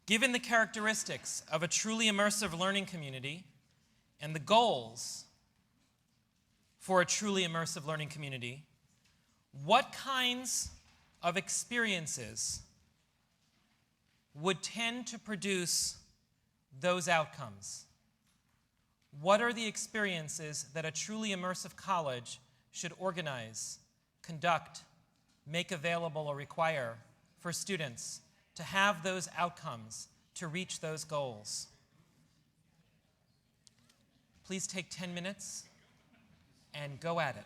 Given the characteristics of a truly immersive learning community and the goals for a truly immersive learning community, what kinds of experiences would tend to produce those outcomes? What are the experiences that a truly immersive college should organize, conduct, make available, or require for students to have those outcomes, to reach those goals? Please take 10 minutes and go at it.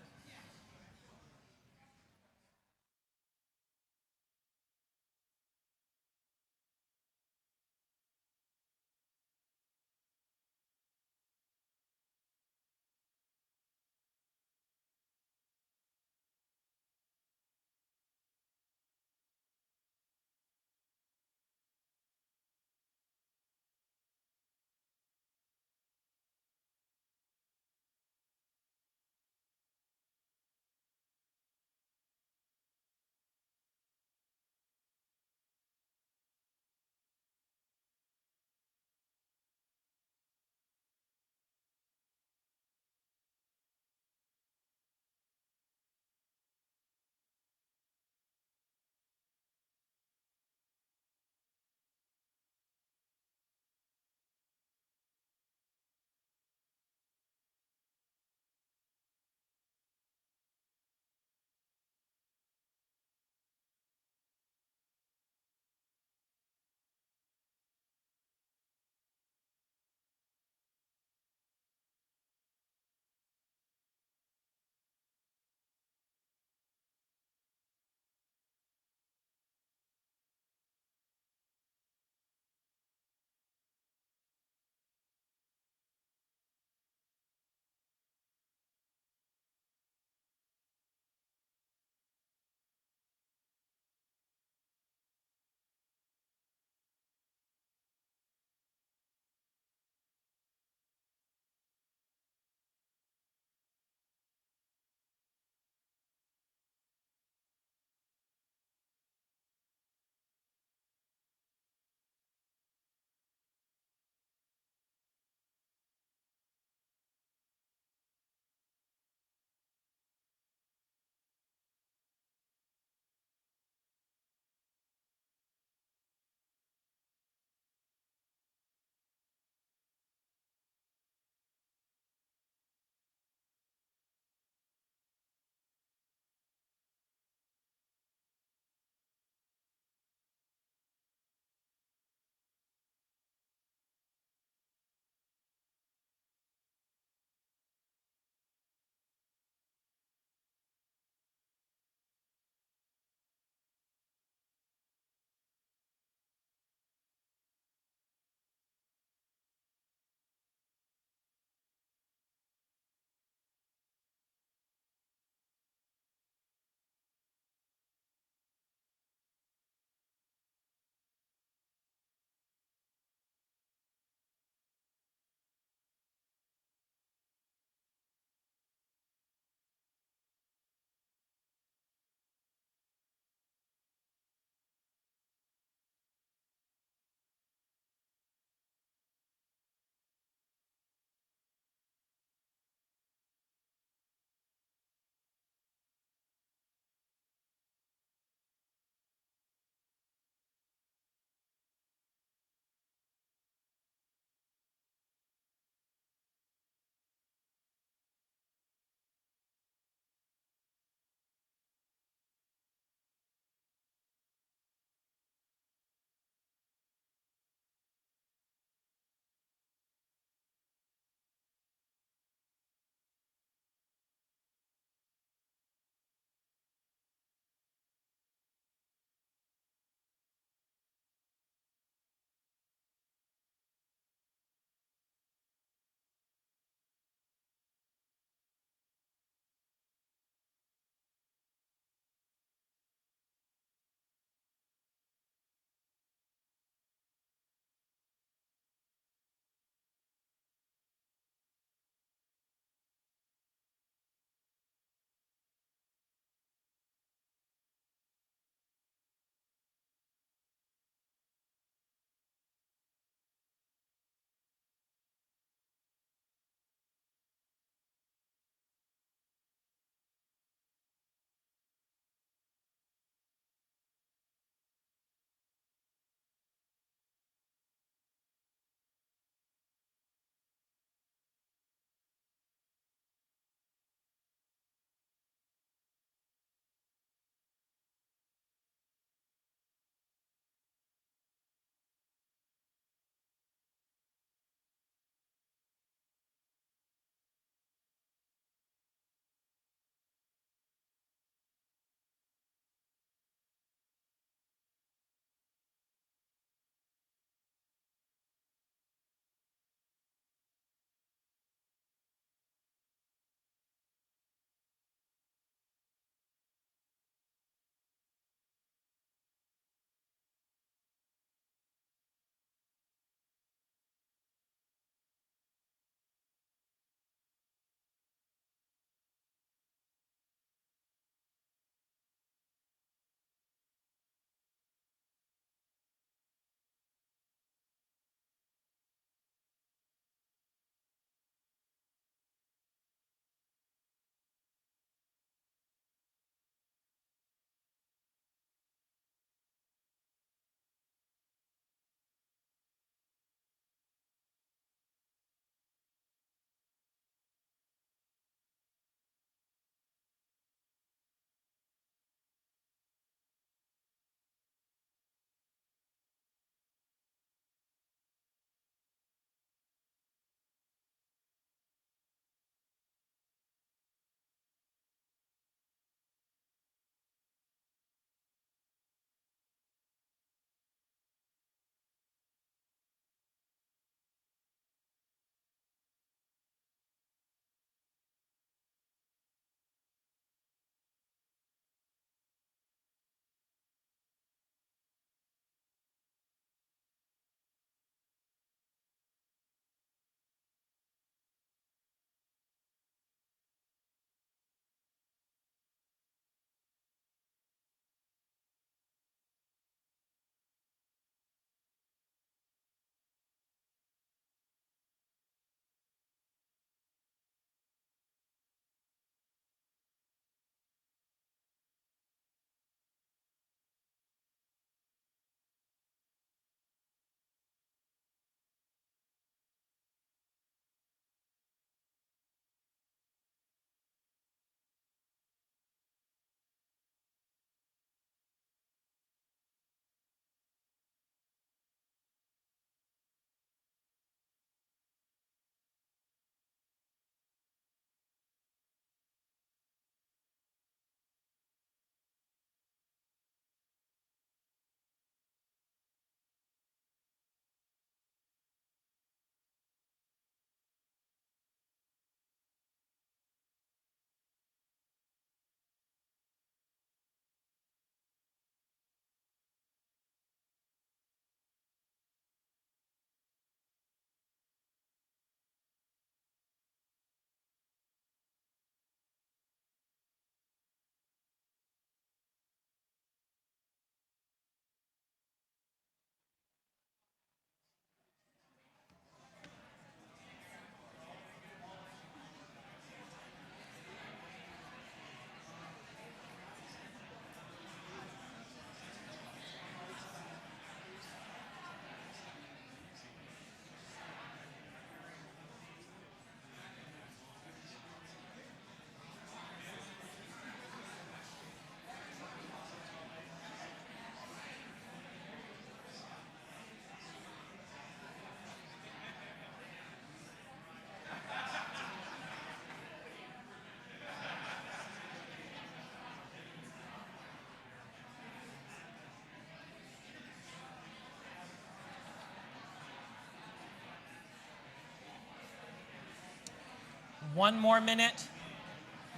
1 more minute.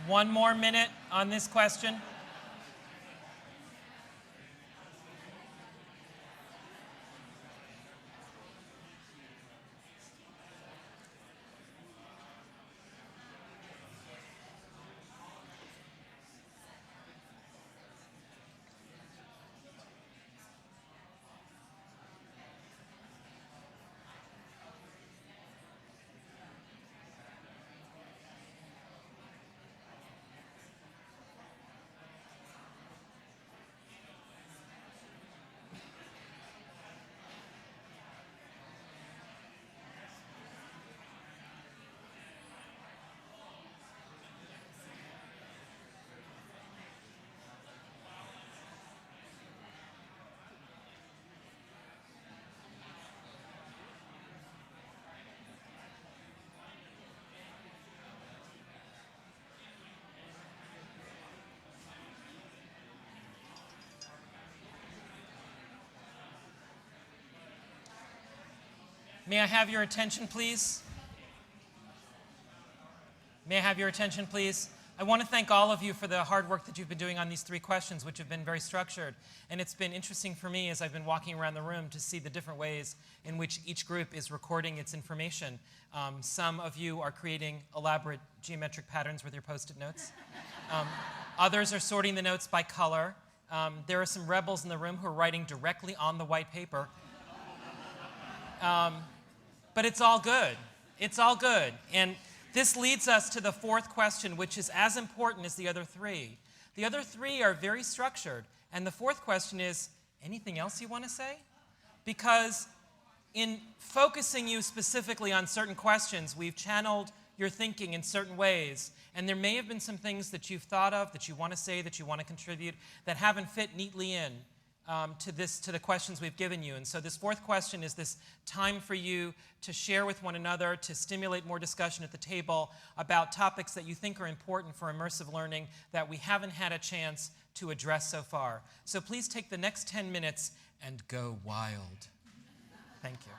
1 more minute on this question. May I have your attention, please? May I have your attention, please? I want to thank all of you for the hard work that you've been doing on these 3 questions, which have been very structured. And it's been interesting for me as I've been walking around the room to see the different ways in which each group is recording its information. Some of you are creating elaborate geometric patterns with your Post-it notes. Others are sorting the notes by color. There are some rebels in the room who are writing directly on the white paper. But it's all good. It's all good. And this leads us to the 4th question, which is as important as the other 3. The other 3 are very structured. And the 4th question is, anything else you want to say? Because in focusing you specifically on certain questions, we've channeled your thinking in certain ways. And there may have been some things that you've thought of, that you want to say, that you want to contribute, that haven't fit neatly in to the questions we've given you. And so this 4th question is this time for you to share with one another, to stimulate more discussion at the table about topics that you think are important for immersive learning that we haven't had a chance to address so far. So please take the next 10 minutes and go wild. Thank you.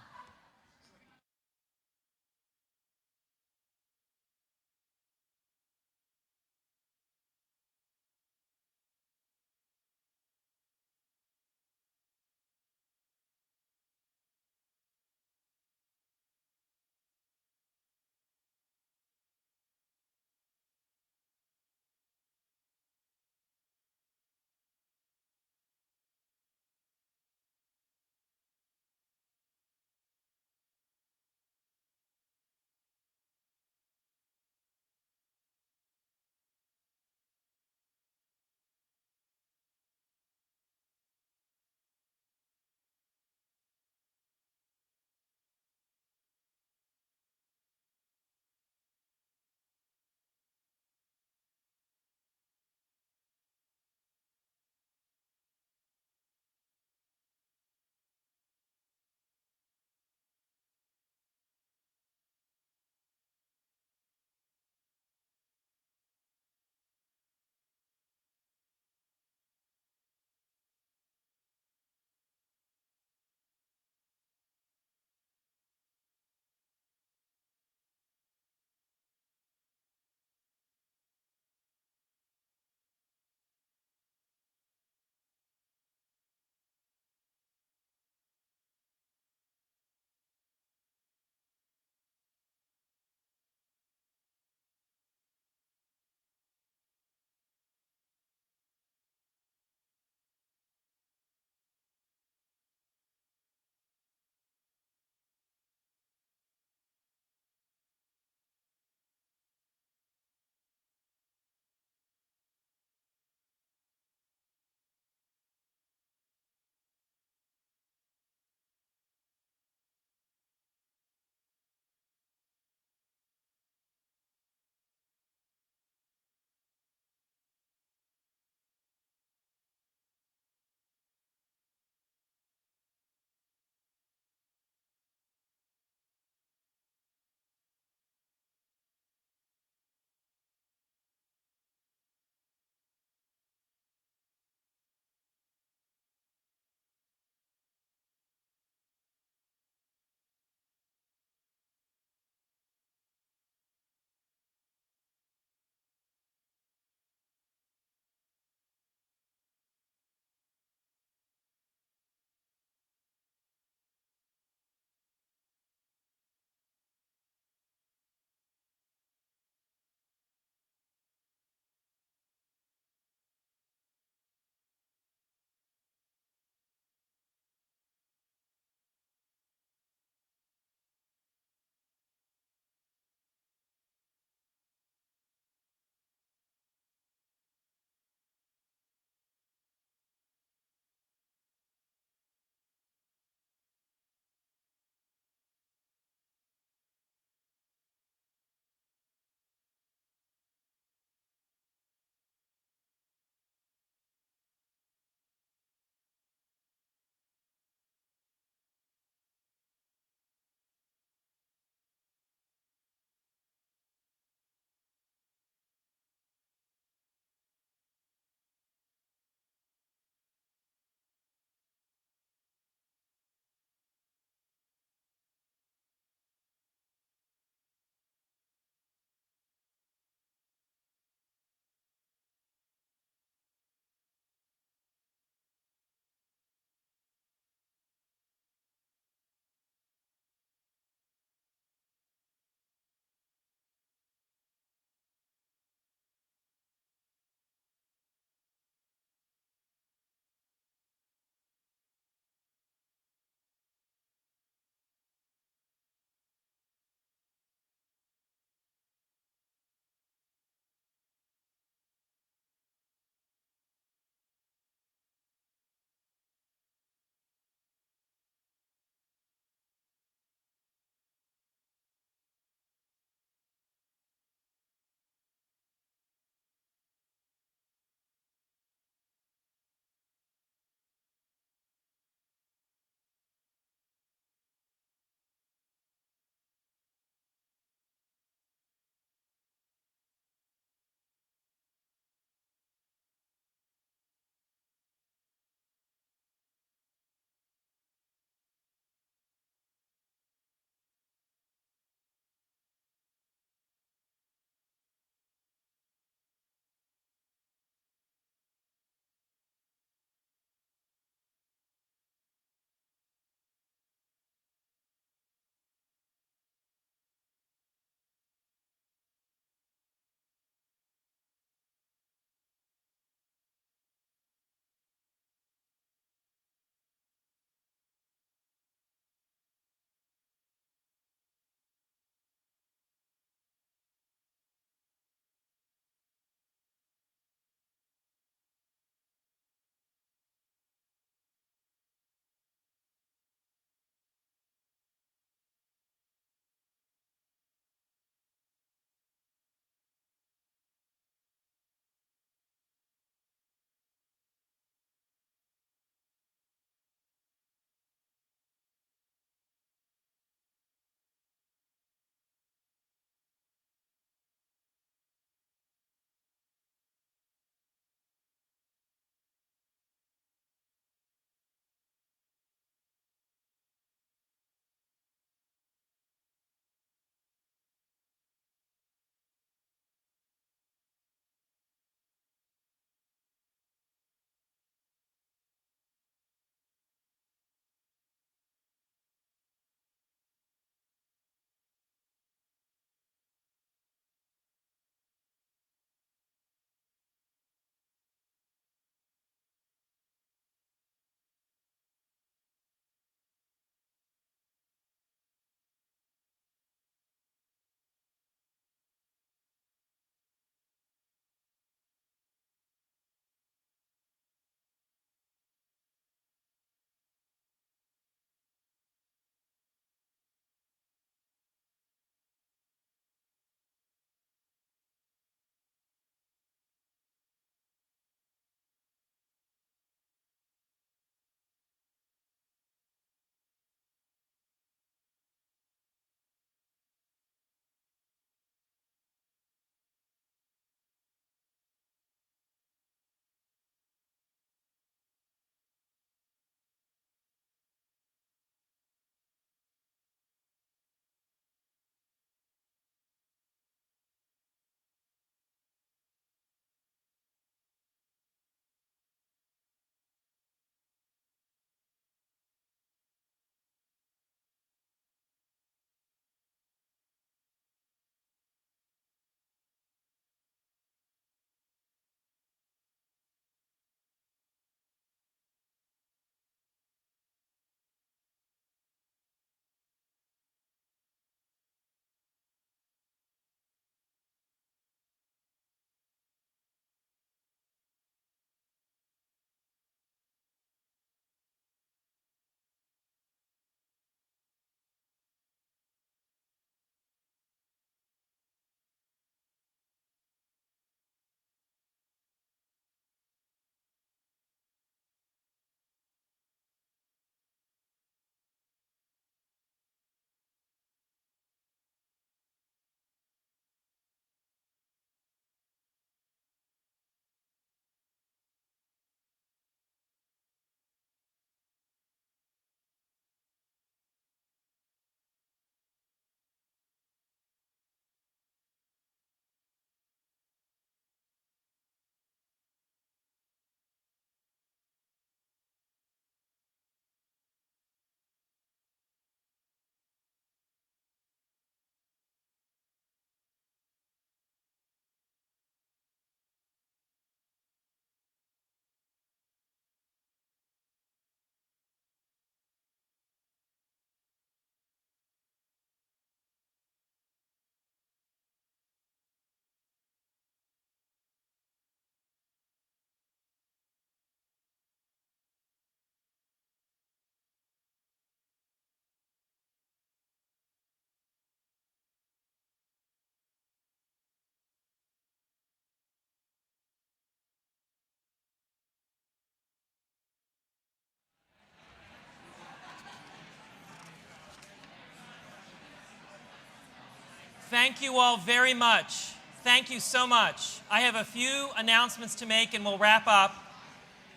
Thank you all very much. Thank you so much. I have a few announcements to make and we'll wrap up.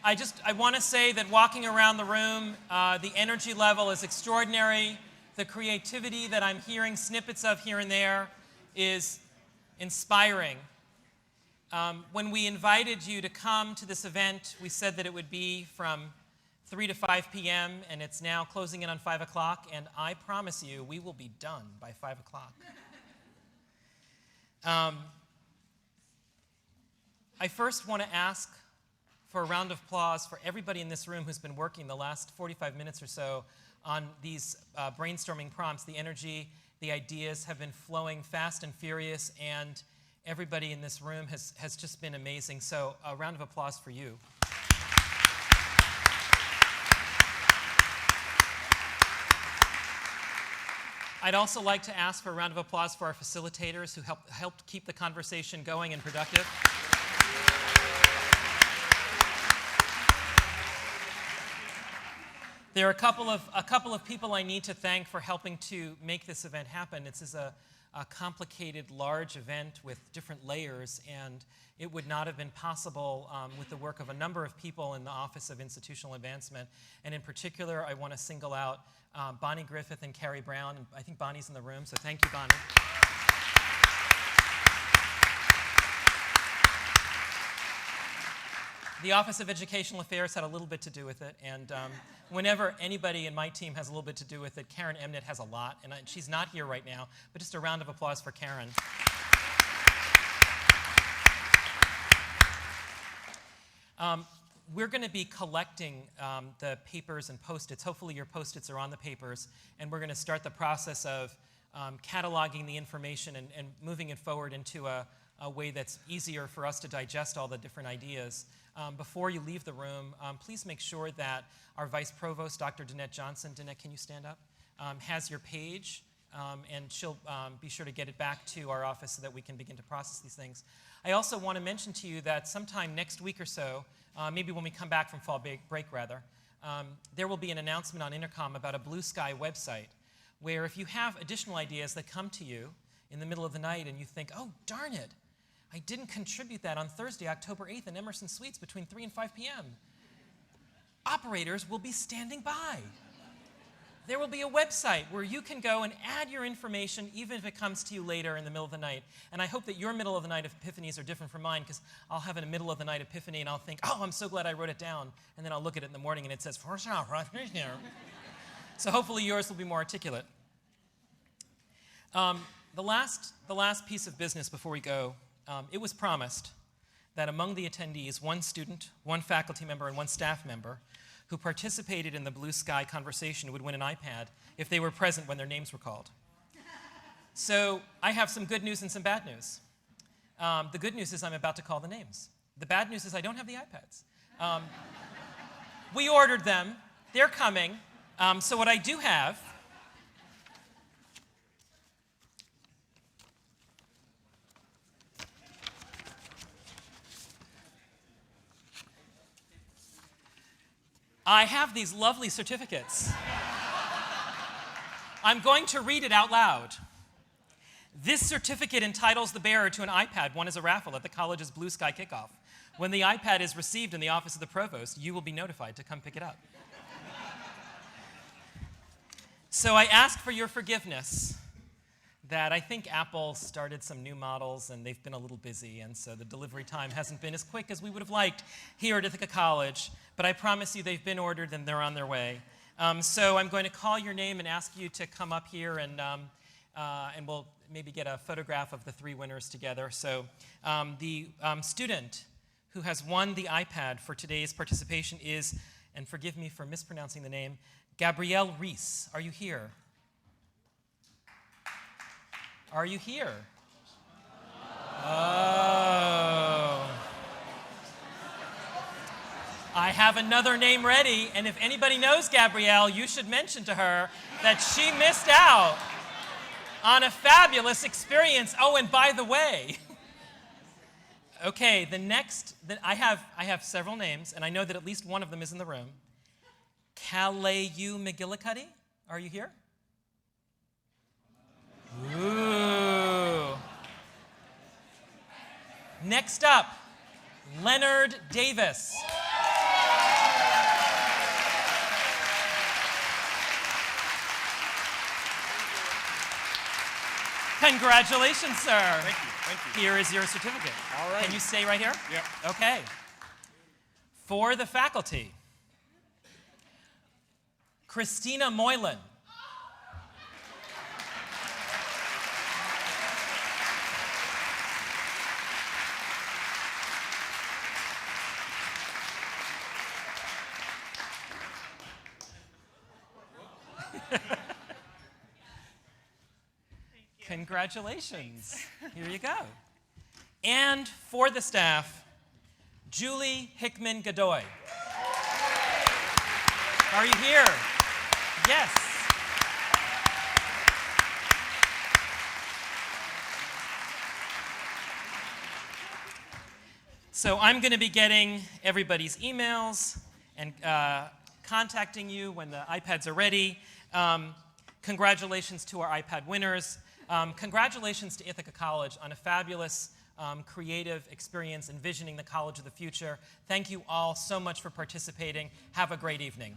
I want to say that walking around the room, the energy level is extraordinary. The creativity that I'm hearing snippets of here and there is inspiring. When we invited you to come to this event, we said that it would be from 3 to 5 p.m., and it's now closing in on 5 o'clock, and I promise you we will be done by 5 o'clock. I first want to ask for a round of applause for everybody in this room who's been working the last 45 minutes or so on these brainstorming prompts. The energy, the ideas have been flowing fast and furious, and everybody in this room has just been amazing. So a round of applause for you. I'd also like to ask for a round of applause for our facilitators who helped keep the conversation going and productive. There are a couple of people I need to thank for helping to make this event happen. This is a complicated, large event with different layers, and it would not have been possible with the work of a number of people in the Office of Institutional Advancement. And in particular, I want to single out Bonnie Griffith and Carrie Brown. And I think Bonnie's in the room, so thank you, Bonnie. The Office of Educational Affairs had a little bit to do with it, and whenever anybody in my team has a little bit to do with it, Karen Emnett has a lot, and she's not here right now, but just a round of applause for Karen. We're going to be collecting the papers and Post-its. Hopefully your Post-its are on the papers, and we're going to start the process of cataloging the information and moving it forward into a way that's easier for us to digest all the different ideas. Before you leave the room, please make sure that our Vice Provost, Dr. Danette Johnson, Danette, can you stand up, has your page, and she'll be sure to get it back to our office so that we can begin to process these things. I also want to mention to you that sometime next week or so, maybe when we come back from fall break rather, there will be an announcement on Intercom about a Blue Sky website where if you have additional ideas that come to you in the middle of the night and you think, oh, darn it, I didn't contribute that on Thursday, October 8th in Emerson Suites between 3 and 5 p.m. Operators will be standing by. There will be a website where you can go and add your information even if it comes to you later in the middle of the night. And I hope that your middle of the night epiphanies are different from mine, because I'll have a middle of the night epiphany and I'll think, oh, I'm so glad I wrote it down. And then I'll look at it in the morning and it says, so hopefully yours will be more articulate. The last piece of business before we go, it was promised that among the attendees, one student, one faculty member, and one staff member who participated in the Blue Sky conversation would win an iPad if they were present when their names were called. So I have some good news and some bad news. The good news is I'm about to call the names. The bad news is I don't have the iPads. We ordered them. They're coming. So what I do have these lovely certificates. I'm going to read it out loud. This certificate entitles the bearer to an iPad won as a raffle at the college's Blue Sky Kickoff. When the iPad is received in the office of the provost, you will be notified to come pick it up. So I ask for your forgiveness that I think Apple started some new models and they've been a little busy, and so the delivery time hasn't been as quick as we would have liked here at Ithaca College, but I promise you they've been ordered and they're on their way. So I'm going to call your name and ask you to come up here, and we'll maybe get a photograph of the three winners together. So the student who has won the iPad for today's participation is, and forgive me for mispronouncing the name, Gabrielle Reese. Are you here? Are you here? Oh. I have another name ready, and if anybody knows Gabrielle, you should mention to her that she missed out on a fabulous experience. Oh, and by the way, okay, I have several names, and I know that at least one of them is in the room. Kalayu McGillicuddy, are you here? Ooh. Next up, Leonard Davis. Congratulations, sir. Thank you. Thank you. Here is your certificate. All right. Can you stay right here? Yep. Okay. For the faculty, Christina Moylan. Congratulations. Here you go. And for the staff, Julie Hickman Godoy. Are you here? Yes. So I'm going to be getting everybody's emails and contacting you when the iPads are ready. Congratulations to our iPad winners. Congratulations to Ithaca College on a fabulous creative experience envisioning the college of the future. Thank you all so much for participating. Have a great evening.